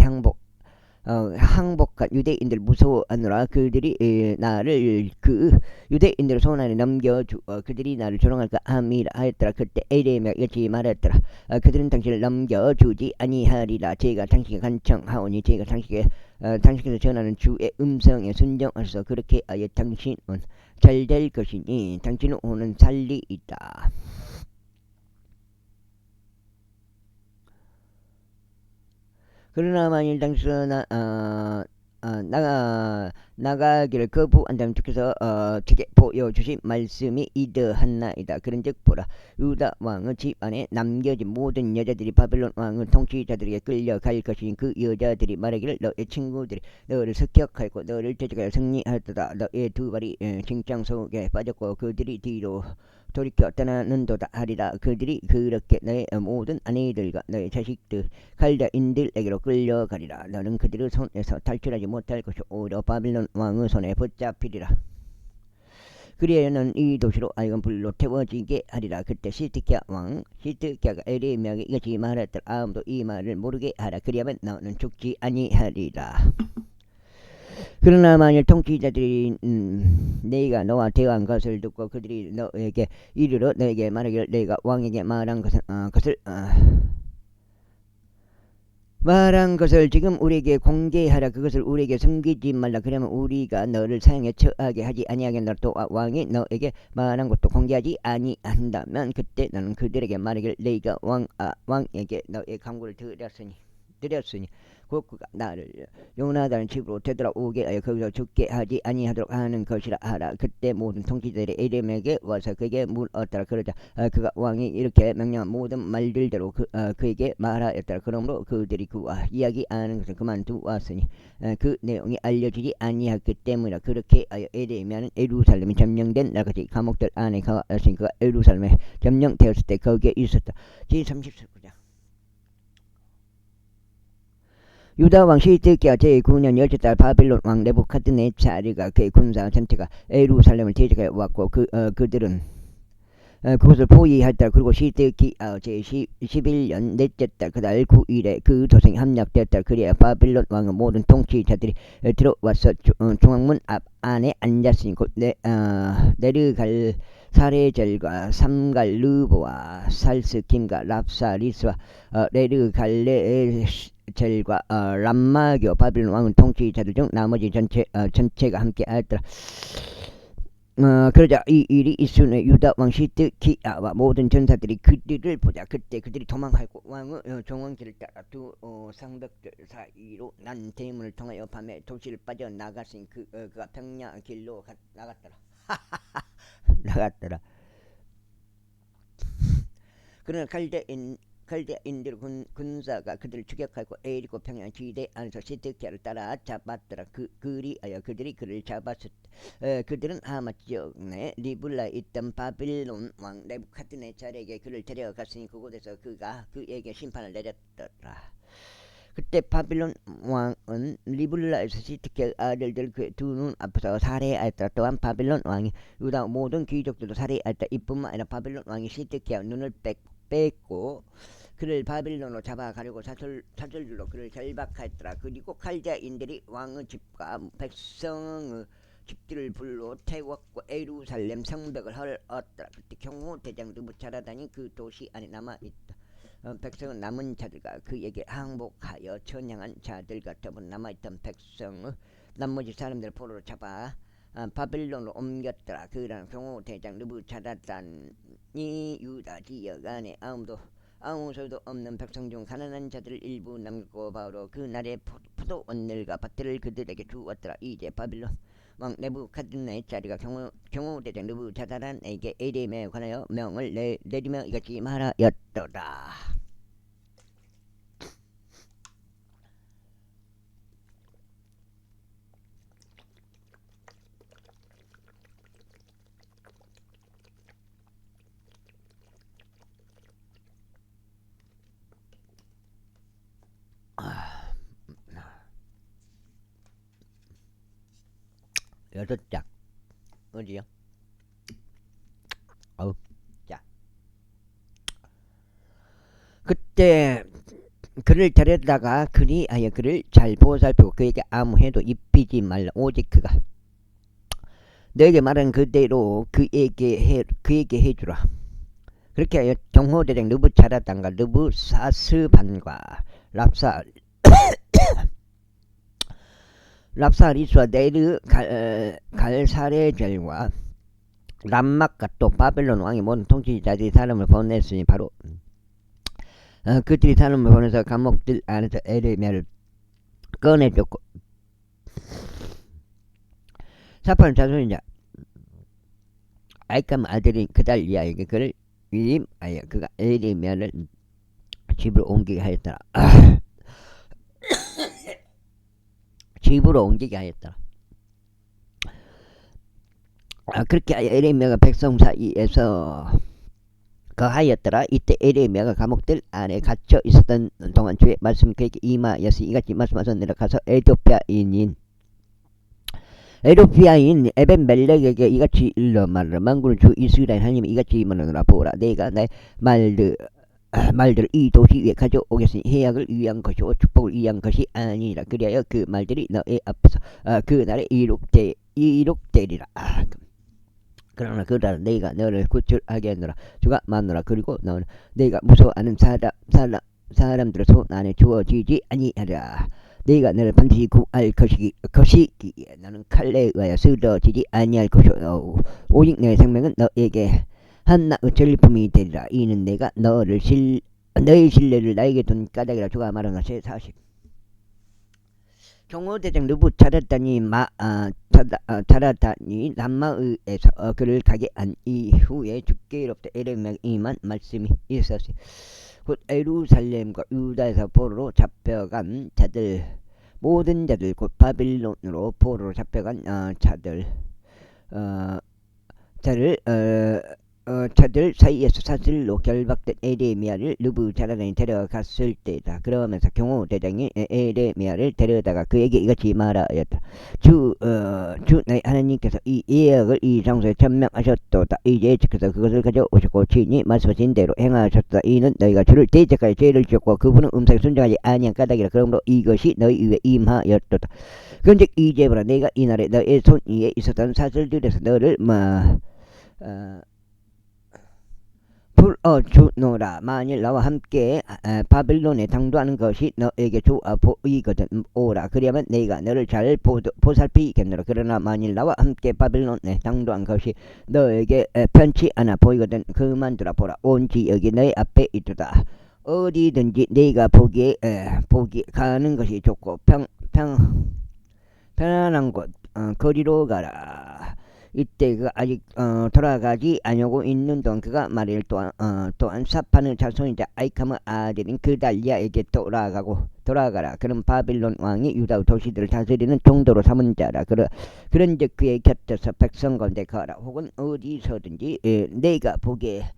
항복한 유대인들 무서워하느라 그들이 나를 그 유대인들의 손 안에 넘겨주 그들이 나를 조롱할까 함이라 하였더라. 그때 에레미야가 이같이 말하였더라. 그들은 당신을 넘겨주지 아니하리라. 제가 당신에게 간청하오니 제가 당신께서 전하는 주의 음성에 순종하셔서 그렇게 하여 당신은 잘 될 것이니 당신은 오는 살리이다. 그러나 만일 당신은 나가기를 거부한다면 주께서 제게 보여주신 말씀이 이러하나이다. 그런즉 보라, 유다 왕의 집 안에 남겨진 모든 여자들이 바벨론 왕의 통치자들에게 끌려갈 것이니 그 여자들이 말하기를 너의 친구들이 너를 습격하였고 너를 대적하여 승리하였도다. 너의 두 발이 징장 속에 빠졌고 그들이 뒤로 돌이켜 떠나는도다 하리라. 그들이 그렇게 너의 모든 아내들과 너의 자식들 칼자인들에게로 끌려가리라. 너는 그들의 손에서 탈출하지 못할 것이 오히려 바빌론 왕의 손에 붙잡히리라. 그리하여 너는 이 도시로 하여금 불로 태워지게 하리라. 그때 시드기야가 에레미야에게 이같이 말하였더라. 아무도 이 말을 모르게 하라. 그리하면 너는 죽지 아니하리라. 그러나 만일 통치자들이 네가 너와 대화한 것을 듣고 그들이 너에게 이르러 너에게 말하기를 내가 왕에게 말한 것을 지금 우리에게 공개하라. 그것을 우리에게 숨기지 말라. 그러면 우리가 너를 사형에 처하게 하지 아니하겠노라. 또 왕이 너에게 말한 것도 공개하지 아니한다면 그때 너는 그들에게 말하기를 내가 왕에게 너의 강구를 드렸으니 곧 그가 나를 요나단의 집으로 되돌아오게 하여 거기서 죽게 하지 아니하도록 하는 것이라 하라. 그때 모든 통치자들이 에레미야에게 와서 그에게 물었더라. 그러자 그가 왕이 이렇게 명령한 모든 말들대로 그에게 말하였더라. 그러므로 그들이 그와 이야기하는 것을 그만두었으니 그 내용이 알려지지 아니하기 때문이라. 그렇게 하여 에레미야는 예루살렘이 점령된 날까지 감옥들 안에 가왔으니 그가 예루살렘에 점령되었을 때 거기에 있었다. 제39장. 유다 왕 시드기야 제9년 열째 달 바빌론 왕 네부갓네살이가 그의 군사 전체가 예루살렘을 대적해 왔고 그들은 그것을 포위했다. 그리고 시드기야 제11년 넷째 달 그달 9일에 그 도성이 함락되었다. 그리하여 바빌론 왕의 모든 통치자들이 들어와서 중앙문 앞 안에 앉았으니 곧 네르갈 사레젤과 삼갈르보와 살스킴과 랍사리스와 네르갈레젤과 람마교 바빌론 왕은 통치자들 중 나머지 전체가 함께하였더라. 그러자 이 일이 있으니 유다 왕 시드기야와 모든 전사들이 그들을 보자. 그때 그들이 도망하고 왕의 종왕길을 따라 두 상벽들 사이로 난 대문을 통하여 밤에 도시를 빠져나갔으니 그가 평야 길로 나갔더라. 그러나 갈대인들 군사가 그들을 추격하고 에리고 평야 지대 안에서 시드기야를 따라 잡았더라. 그리하여 그들이 그를 잡았을 때 그들은 하맛 지역 내 리블라에 있던 바빌론 왕 네부갓네살에게 그를 데려갔으니 그곳에서 그가 그에게 심판을 내렸더라. 그때 바빌론 왕은 리블라에서 시드기야 아들들 그의 두 눈 앞에서 살해하였더라. 또한 바빌론 왕이 유다 모든 귀족들도 살해하였다. 이뿐만 아니라 바빌론 왕이 시드기야 눈을 뺐고 그를 바빌론으로 잡아가려고 사슬줄로 그를 결박하였더라. 그리고 칼자인들이 왕의 집과 백성의 집들을 불로 태웠고 예루살렘 성벽을 헐었더라. 그때 경호대장 느부자라단이 그 도시 안에 남아있다. 백성은 남은 자들과 그에게 항복하여 전향한 자들과 더불어 남아있던 백성의 나머지 사람들을 포로로 잡아 바빌론으로 옮겼더라. 그러나 경호대장 느부자라단이 유다 지역 안에 아무 소리도 없는 백성 중 가난한 자들을 일부 남겼고 바로 그날의 포도원들과 밭들을 그들에게 주었더라. 이제 바빌론 왕 네부갓네살이가 경호대장 느부자라단에게 에레미야에 관하여 명을 내리며 이같이 말하였더라. 여섯 장 어디요? 자, 그때 그를 데려다가 그리하여 그를 잘 보살피고 그에게 아무 해도 입히지 말라. 오직 그가 너에게 말한 그대로 그에게 해주라. 그렇게 하여 경호대장 느부자라단과 느부사스반과 랍사리스와 네르 갈사레젤과 람막과 또 바벨론 왕이 모든 통치자들이 사람을 보냈으니 바로 그들이 사람을 보내서 감옥들 안에서 에레미야를 꺼내줬고 사파는 자손이자 아이감 아들인 그달리아에게 그를 위임하여 그가 에레미야를 집으로 옮기게 하였더라. 집으로 옮기게 하였더라. 그렇게 하여 에레미야가 백성 사이에서 거하였더라. 이때 에레미야가 감옥들 안에 갇혀 있었던 동안 주의 말씀이 그에게 임하였으니 이같이 말씀하셨느라. 내려가서 에도피아인 에벤멜렉에게 이같이 일러 말하라. 만군의 주 이스라엘 하나님이 이같이 말하노라. 보라, 내가 내 말들을 이 도시 위에 가져오겠으니 해악을 위한 것이요 축복을 위한 것이 아니라. 그리하여 그 말들이 너의 앞에서 그날에 이룩되리라. 그러나 그러나 내가 너를 구출하게 하노라. 주가 많노라. 그리고 너는 내가 무서워하는 사람들의 손 안에 주어지지 아니하라. 내가 너를 반드시 구할 것이기에 너는 칼에 의하여 쓰러지지 아니할 것이요 오직 내 생명은 너에게 한나의 전리품이 되리라. 이는 내가 너의 신뢰를 나에게 둔 까닭이라. 주가 말하노라. 제40 경호대장 느부자라단이 람마의에서 그를 가게 한 이후에 주께로부터 에레미야에게 임한 말씀이 있었으니 곧 예루살렘과 유다에서 포로로 잡혀간 자들 모든 자들 곧 바빌론으로 포로로 잡혀간 자들 사이에서 사슬로 결박된 에레미야를 느부자라단이 데려갔을 때다. 그러면서 경호대장이 에레미야를 데려다가 그에게 이같이 말하였다. 주 너희 하나님께서 이 예약을 이 장소에 천명하셨도다. 이제 주께서 그것을 가져오셨고 친히 말씀하신 대로 행하셨다. 이는 너희가 주를 대적하여 죄를 지었고 그분은 음성에 순종하지 아니한 까닭이라. 그러므로 이것이 너희 위에 임하였도다. 그런즉 이제부터 내가 이날에 너의 손 위에 있었던 사슬들에서 너를 주노라. 만일 나와 함께 바빌론에 당도하는 것이 너에게 좋아 보이거든 오라. 그리하면 내가 너를 잘 보살피겠노라. 그러나 만일 나와 함께 바빌론에 당도한 것이 너에게 편치 않아 보이거든 그만두라. 보라, 온 지역이 너의 앞에 있도다. 어디든지 내가 보기 가는 것이 좋고 편안한 곳 거리로 가라. 이때 그가 아직 돌아가지 아니하고 있는 동안 그가 말일 또한 사판의 자손이자 아이카의 아들인 그달리아에게 돌아가라. 그는 바빌론 왕이 유다 도시들을 다스리는 정도로 삼은 자라. 그런즉 그의 곁에서 백성 가운데 가라. 혹은 어디서든지 내가 보기에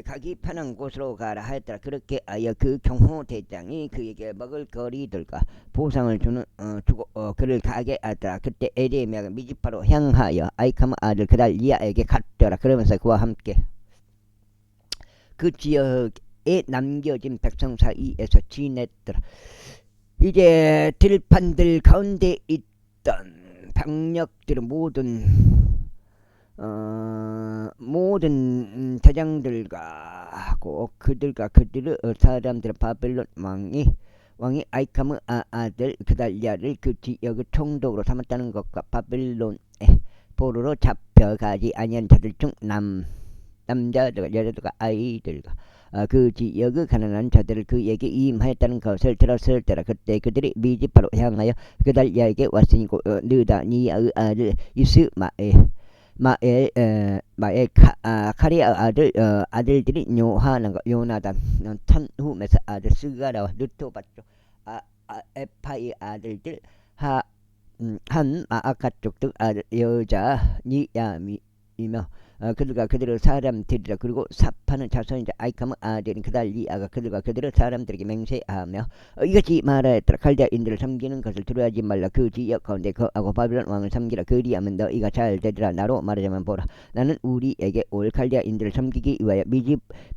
가기 편한 곳으로 가라 하였더라. 그렇게 하여 그 경호대장이 그에게 먹을 거리들과 보상을 주고 그를 가게 하더라. 그때 에레미야가 미즈파로 향하여 아이카의 아들 그달리아에게 갔더라. 그러면서 그와 함께 그 지역에 남겨진 백성 사이에서 지냈더라. 이제 들판들 가운데 있던 병력들은 모든 대장들과 그들의 사람들은 바벨론 왕이 아이카의 아들 그달리아를 그 지역의 총독으로 삼았다는 것과 바벨론에 포로로 잡혀가지 아니한 자들 중 남자들과 여자들과 아이들과 그 지역의 가난한 자들을 그에게 임하였다는 것을 들었을 때라. 그때 그들이 미즈파로 향하여 그달리아에게 왔으니 느다니아의 아들 카리아 아들들이 요하난과 요나단 탄후메스 아들 스가라와 느토바쪽 에파의 아들들 한 마아카 족들 아들 여자 니야미이며 그들과 그들의 사람들이라. 그리고 사파는 자손이자 아이캄의 아들인 그달리아가 그들과 그들의 사람들에게 맹세하며 이같이 말하였더라. 갈대아인들을 섬기는 것을 두려워하지 말라. 그 지역 가운데 거하고 바빌론 왕을 섬기라. 그리하면 너희가 잘 되리라. 나로 말하자면 보라, 나는 우리에게 올 갈대아인들을 섬기기 위하여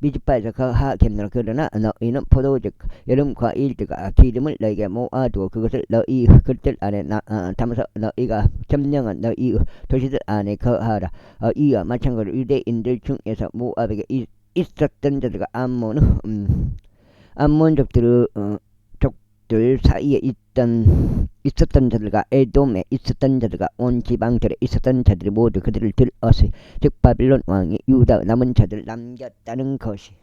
미집바에서 거하겠노라. 그러나 너희는 포도주 여름 과일들과 기름을 너희에게 모아두고 그것을 너희 그들 안에 담아서 너희가 점령한 너희 도시들 안에 거하라. 이와 마찬가지로 유대인들 중에서 모압에게 있었던 자들과 암몬족들의 족들 사이에 있었던 자들과 에돔에 있었던 자들과 온 지방들에 있었던 자들이 모두 그들을 들었으니 즉 바빌론 왕이 유다 남은 자들을 남겼다는 것이오.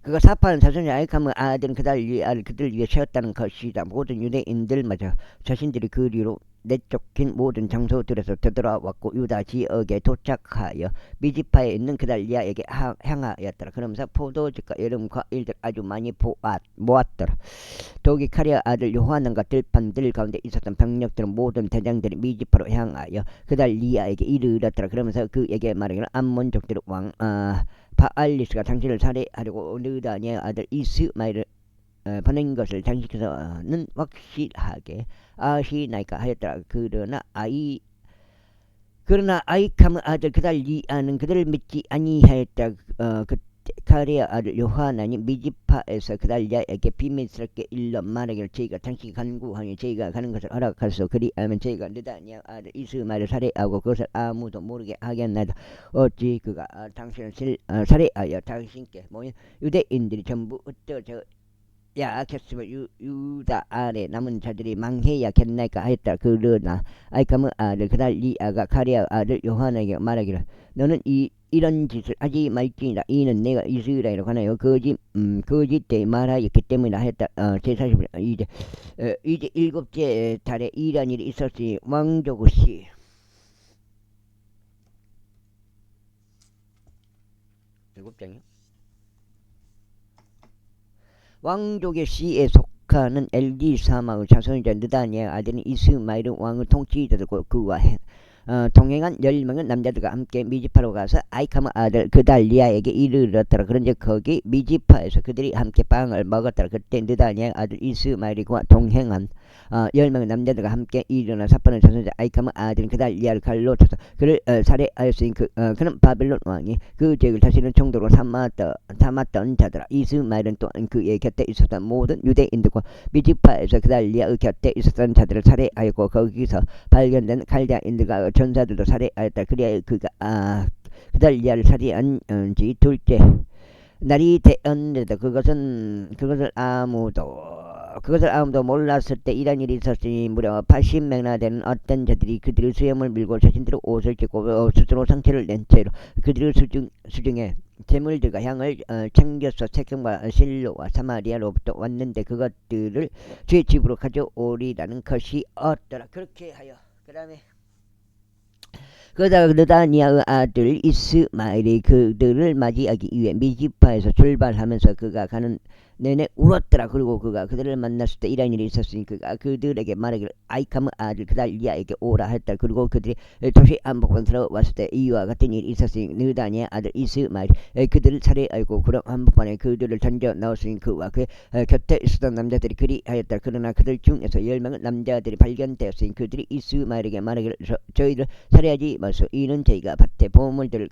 그가 사파는 자손이 아이캄의 아들은 그들 위에 세웠다는 것이다. 모든 유대인들마저 자신들이 그리로 내쫓긴 모든 장소들에서 되돌아왔고 유다 지역에 도착하여 미지파에 있는 그달리아에게 향하였더라. 그러면서 포도주과 여름 과일들 아주 많이 모았더라. 더욱이 카리아 아들 요하난과 들판들 가운데 있었던 병력들은 모든 대장들이 미지파로 향하여 그달리아에게 이르렀더라. 그러면서 그에게 말하기를 암몬족들의 왕 바알리스가 당신을 살해하려고 느다니의 아들 이스마엘을 보낸 것을 당신께서는 확실하게 아시나이까 하였더라. 그러나 아이캄의 아들 그달리아는 그들을 믿지 아니하였다. 그때 카리아 아들 요하난이 미지파에서 그달리아에게 비밀스럽게 일러 말하기를 저희가 당신이 간구하니 저희가 가는 것을 허락하소. 그리하면 저희가 느다니의 아들 이스마엘을 살해하고 그것을 아무도 모르게 하겠나이다. 어찌 그가 당신을 살해하여 당신께 모인 유대인들이 전부 흩어져 야겠으면 유다 아래 남은 자들이 망해야겠나이까 하였다. 그러나 아이캄의 아들 그달리아가 카리아 아들 요하나에게 말하기를 너는 이런 짓을 하지 말지니라. 이는 내가 이스라엘에 관하여 거짓되이 말하였기 때문이라 하였다. 제40일 이제 일곱째 달에 이런 일이 있었으니 왕족의 일곱장이요. 왕족의 씨에 속하는 엘리사마의 자손이자 느다니의 아들인 이스마엘은 왕의 통치자들과 그와 동행한 10명의 남자들과 함께 미지파로 가서 아이캄의 아들 그달리아에게 이르렀더라. 그런데 거기 미지파에서 그들이 함께 빵을 먹었더라. 그때 느다니의 아들 이스마엘이 그와 동행한 10명의 남자들과 함께 일어나 사파는 자손자 아이캄의 아들인 그달리아를 칼로 쳐서 그를 살해하였으니 그는 바빌론 왕이 그 죄를 다시는 정도로 삼았던 자더라. 이스마엘은 또한 그의 곁에 있었던 모든 유대인들과 미지파에서 그달리아의 곁에 있었던 자들을 살해하였고 거기서 발견된 갈대아인들과 전사들도 살해하였다. 그리하여 그가 그달리아를 살해한 지 둘째 날이 되었는데도 그것을 아무도 몰랐을 때 이런 일이 있었으니 무려 80명이나 되는 어떤 자들이 그들의 수염을 밀고 자신들의 옷을 찢고 스스로 상처를 낸 채로 그들의 수중에 재물들과 향을 챙겨서 세겜과 실로와 사마리아로부터 왔는데 그것들을 제 집으로 가져오리라는 것이었더라. 그렇게 하여 그 다음에 그러다가 느다니아의 아들 이스마엘이 그들을 맞이하기 위해 미지파에서 출발하면서 그가 가는 내내 울었더라. 그리고 그가 그들을 만났을 때 이런 일이 있었으니 그가 그들에게 말하기를 아이캄의 아들 그달리아에게 오라 했다. 그리고 그들이 도시 한복판 들어왔을 때 이와 같은 일이 있었으니 느다니아의 아들 이스마엘이 그들을 살해하고 그런 한복판에 그들을 던져 넣었으니 그와 그 곁에 있었던 남자들이 그리하였다. 그러나 그들 중에서 10명의 남자들이 발견되었으니 그들이 이스마엘에게 말하기를 저희를 살해하지 마소. 이는 저희가 밭에 보물들을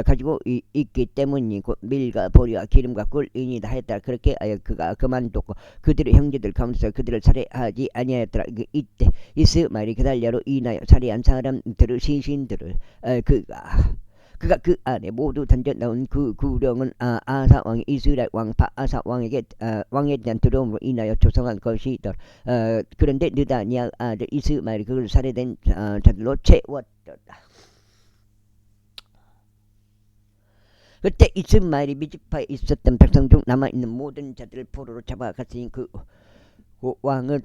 가지고 있기 때문이니 곧 밀과 보리와 기름과 꿀이니다 했다. 그렇게 하여 그가 그만두고 그들의 형제들 가운데서 그들을 살해하지 아니하였더라. 이때 이스마엘이 그달리아로 인하여 살해한 사람들의 시신들을 그가 그 안에 모두 던져 넣은 그 구령은 아사 왕이 이스라엘 왕 바아사 왕에 대한 두려움으로 인하여 조성한 것이더라. 그런데 느다니아 아들 이스마엘이 그걸 살해된 자들로 채웠더라. 그때 이스마엘이 미지파에 있었던 백성 중 남아있는 모든 자들을 포로로 잡아갔으니 그 왕을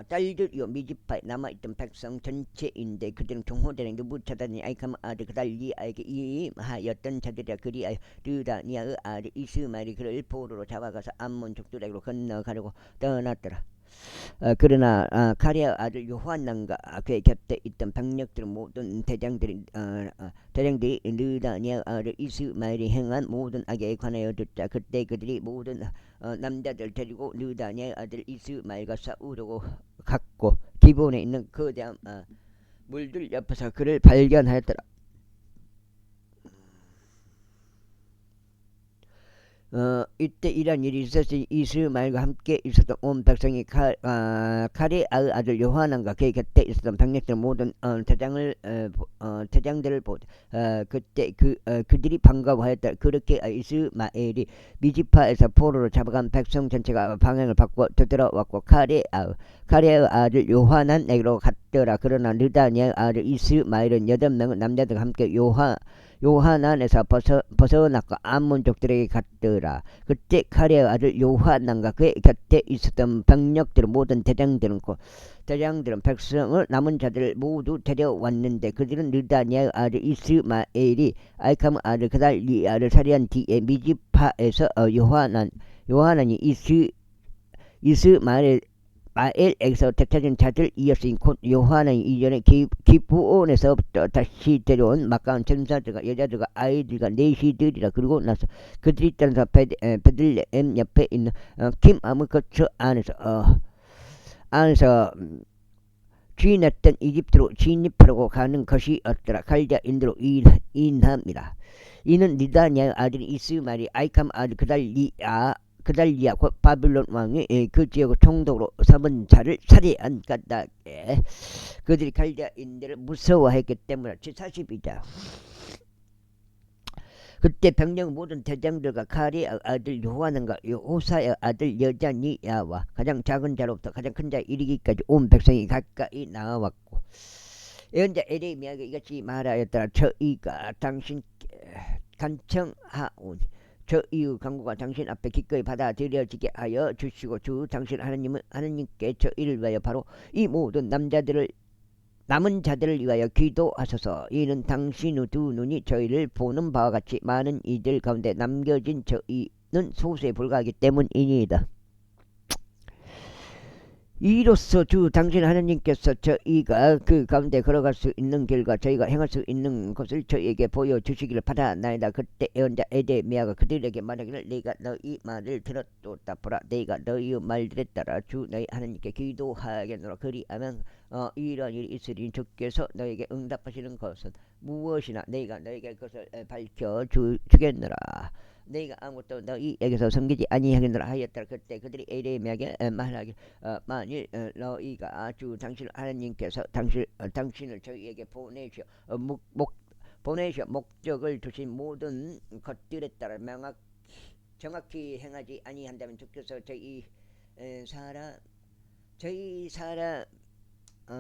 딸들이요 미지파에 남아있던 백성 전체인데 그들은 경호대장 느부차단이 아이캄의 아들 그달리아에게 임하였던 자들이라. 그리하여 느다니아의 아들 이스마엘이 그를 포로로 잡아가서 암몬 족들에게로 건너가려고 떠났더라. 그러나 가랴 아들 요한난과 그의 곁에 있던 병력들은 모든 대장들이 느다니엘 아들 이스마엘이 행한 모든 악에 관하여 듣자. 그때 그들이 모든 남자들 데리고 느다니엘 아들 이스마엘과 싸우려고 갔고 기본에 있는 거대한 물들 옆에서 그를 발견하였더라. 이때 이런 일이 있었으니 이스마엘과 함께 있었던 온 백성이 가레아의 아들 요하난과 그의 곁에 있었던 병력들 모든 대장들을 보되 그때 그들이 반가워하였다. 그렇게 이스마엘이 미지파에서 포로로 잡아간 백성 전체가 방향을 바꾸어 되돌아왔고 가레아의 아들 요하난에게로 갔더라. 그러나 느다니엘 아들 이스마엘은 8명의 남자들과 함께 요하난에서 벗어났고 암몬족들에게 갔더라. 그때 가랴의 아들 요하난과 그의 곁에 있었던 병력들 모든 대장들은 백성을 남은 자들을 모두 데려왔는데 그들은 느다니엘 아들 이스마엘이 아이캄 아들 그달리아를 살해한 뒤에 미지파에서 요하난이 이스마엘에게서 되찾은 자들이었으니 곧 요하난이 이전에 기브온에서부터 다시 데려온 막강한 전사들과 여자들과 아이들과 내시들이라. 그리고 나서 그들이 따라서 베들레헴 옆에 있는 김아무 거처 안에서 주인했던 이집트로 진입하려고 가는 것이었더라. 갈대아인들로 인함이라. 이는 느다니엘 아들 이스마엘이 아이캄 아들 그달리아 바빌론 왕이 그 지역을 총독으로 삼은 자를 살해한 까닭에 그들이 갈대아인들을 무서워했기 때문에 42자. 그때 병력 모든 대장들과 가랴의 아들 요하난과 요사의 아들 여자니야와 가장 작은 자로부터 가장 큰 자에 이르기까지 온 백성이 가까이 나왔고 예언자 에레미야가 이같이 말하였더라. 저희가 당신께 간청하오니 저 이후 강구가 당신 앞에 기꺼이 받아들여지게 하여 주시고 주 당신 하나님께 저희를 위하여 바로 이 모든 남은 자들을 위하여 기도하소서. 이는 당신의 두 눈이 저희를 보는 바와 같이 많은 이들 가운데 남겨진 저희는 소수에 불과하기 때문이니이다. 이로써 주 당신 하나님께서 저희가 그 가운데 걸어갈 수 있는 길과 저희가 행할 수 있는 것을 저희에게 보여주시기를 바라나이다. 그때 예언자 에레미야가 그들에게 말하기를 내가 너희 말을 들었도다. 보라 내가 너희 말들에 따라 주 너희 하나님께 기도하겠노라. 그리하면 이런 일이 있으니 주께서 너에게 응답하시는 것은 무엇이나 내가 너에게 그것을 밝혀주겠노라. 내가 아무것도 너희에게서 섬기지 아니하겠노라 하였더라. 그때 그들이 에레미야에게 말하기를 만일 너희가 주 당신 하나님께서 당신을 저희에게 보내시어 목적을 두신 모든 것들에 따라 정확히 행하지 아니한다면 주께서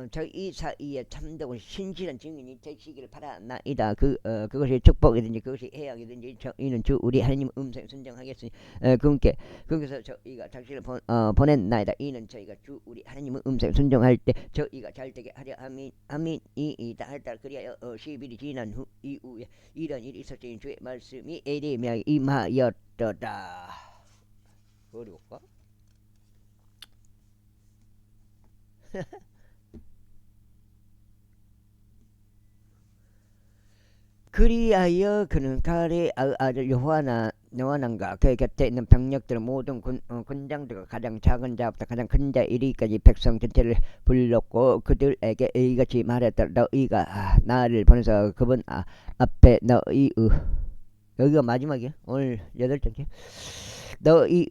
저희 사이에 참되고 신실한 증인이 되시기를 바라나이다. 그것이 축복이든지 그것이 해악이든지 저희는 주 우리 하나님 음성에 순종하겠으니 그분께서 저희가 당신을 보냈나이다. 이는 저희가 주 우리 하나님의 음성에 순종할 때 저희가 잘되게 하려 함이니이다 할때 그리하여 10일이 지난 이후에 이런 일이 있었으니 주의 말씀이 에레미야에 임하였더라. 어려울까? 그리하여 그는 가랴의 아들 요하난과 그의 곁에 있는 병력들은 모든 군장들과 가장 작은 자부터 가장 큰 자 이르기까지 백성 전체를 불렀고 그들에게 이같이 말했다. 너희가 나를 보내서 그분 앞에 여기가 마지막이야. 오늘 8장째. 너희의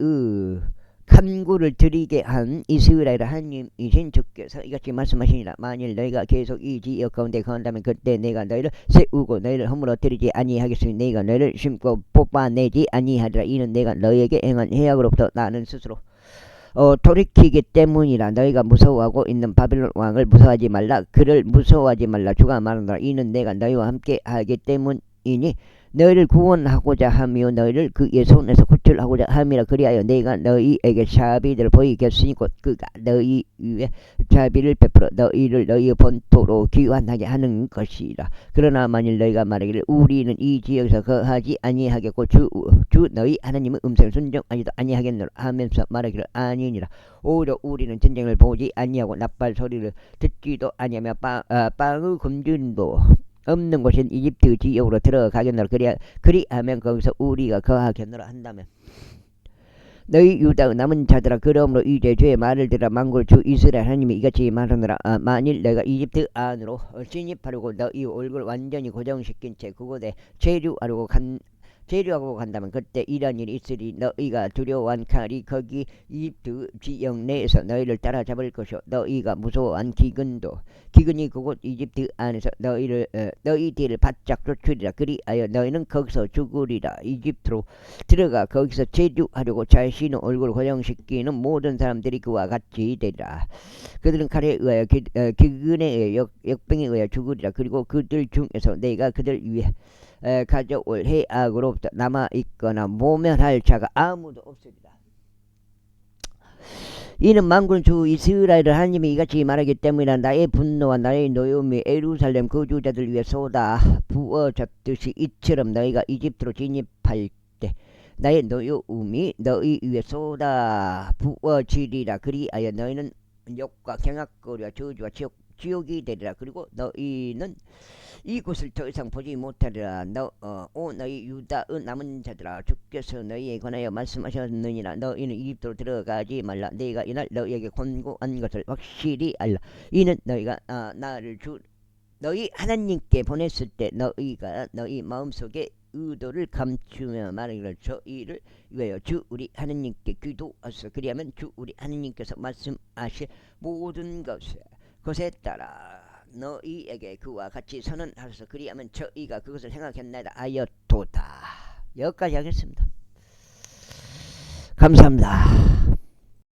간구를 드리게 한 이스라엘 하나님이신 주께서 이같이 말씀하시니라. 만일 너희가 계속 이 지역 가운데 거한다면 그때 내가 너희를 세우고 너희를 허물어뜨리지 아니하겠으니 내가 너희를 심고 뽑아내지 아니하리라. 이는 내가 너희에게 행한 해악으로부터 나는 스스로 돌이키기 때문이라. 너희가 무서워하고 있는 바빌론 왕을 무서워하지 말라. 그를 무서워하지 말라. 주가 말하노라. 이는 내가 너희와 함께 하기 때문이니라. 이니 너희를 구원하고자 하며 너희를 그의 손에서 구출하고자 함이라. 그리하여 내가 너희에게 자비를 보이겠으니 곧 그가 너희 위에 자비를 베풀어 너희를 너희의 본토로 귀환하게 하는 것이라. 그러나 만일 너희가 말하기를 우리는 이 지역에서 거하지 아니하겠고 주 너희 하나님의 음성을 순종하지도 아니하겠노라 하면서 말하기를 아니니라. 오히려 우리는 전쟁을 보지 아니하고 나팔 소리를 듣지도 아니하며 빵의 굶주림도 없는 곳인 이집트 지역으로 들어가겠노라. 그리하면 거기서 우리가 거하겠노라 한다면 너희 유다의 남은 자들아 그러므로 이제 주의 말을 들어 만군의 주 이스라엘 하나님이 이같이 말하노라. 만일 내가 이집트 안으로 진입하려고 너희 얼굴을 완전히 고정시킨 채 그곳에 재류하고 간다면 그때 이런 일이 있으리. 너희가 두려워한 칼이 거기 이집트 지역 내에서 너희를 따라잡을 것이요 너희가 무서워한 기근이 그곳 이집트 안에서 너희 뒤를 바짝 쫓으리라. 그리하여 너희는 거기서 죽으리라. 이집트로 들어가 거기서 재류하려고 자신의 얼굴을 고정시키는 모든 사람들이 그와 같이 되리라. 그들은 칼에 의하여 기근에 의하여 역병에 의하여 죽으리라. 그리고 그들 중에서 내가 그들 위해 가져올 해악으로부터 남아있거나 모면할 자가 아무도 없으리라. 이는 만군 주 이스라엘을 하나님이 이같이 말하기 때문이라. 나의 분노와 나의 노여움이 예루살렘 거주자들 위해 쏟아 부어졌듯이 이처럼 너희가 이집트로 진입할 때 나의 노여움이 너희 위에 쏟아 부어지리라. 그리하여 너희는 욕과 경악거리와 저주와 지옥이 되리라. 그리고 너희는 이곳을 더 이상 보지 못하리라. 너희 유다의 남은 자들아 주께서 너희에 관하여 말씀하셨느니라. 너희는 이집트로 들어가지 말라. 내가 이날 너희에게 권고한 것을 확실히 알라. 이는 너희가 나를 너희 하나님께 보냈을 때 너희가 너희 마음속에 의도를 감추며 말하기를 저희를 위하여 주 우리 하나님께 기도하소서. 그리하면 주 우리 하나님께서 말씀하실 모든 것에 따라 너희에게 그와 같이 선언하소서. 그리하면 저희가 그것을 생각했나이다 하였도다. 여기까지 하겠습니다. 감사합니다.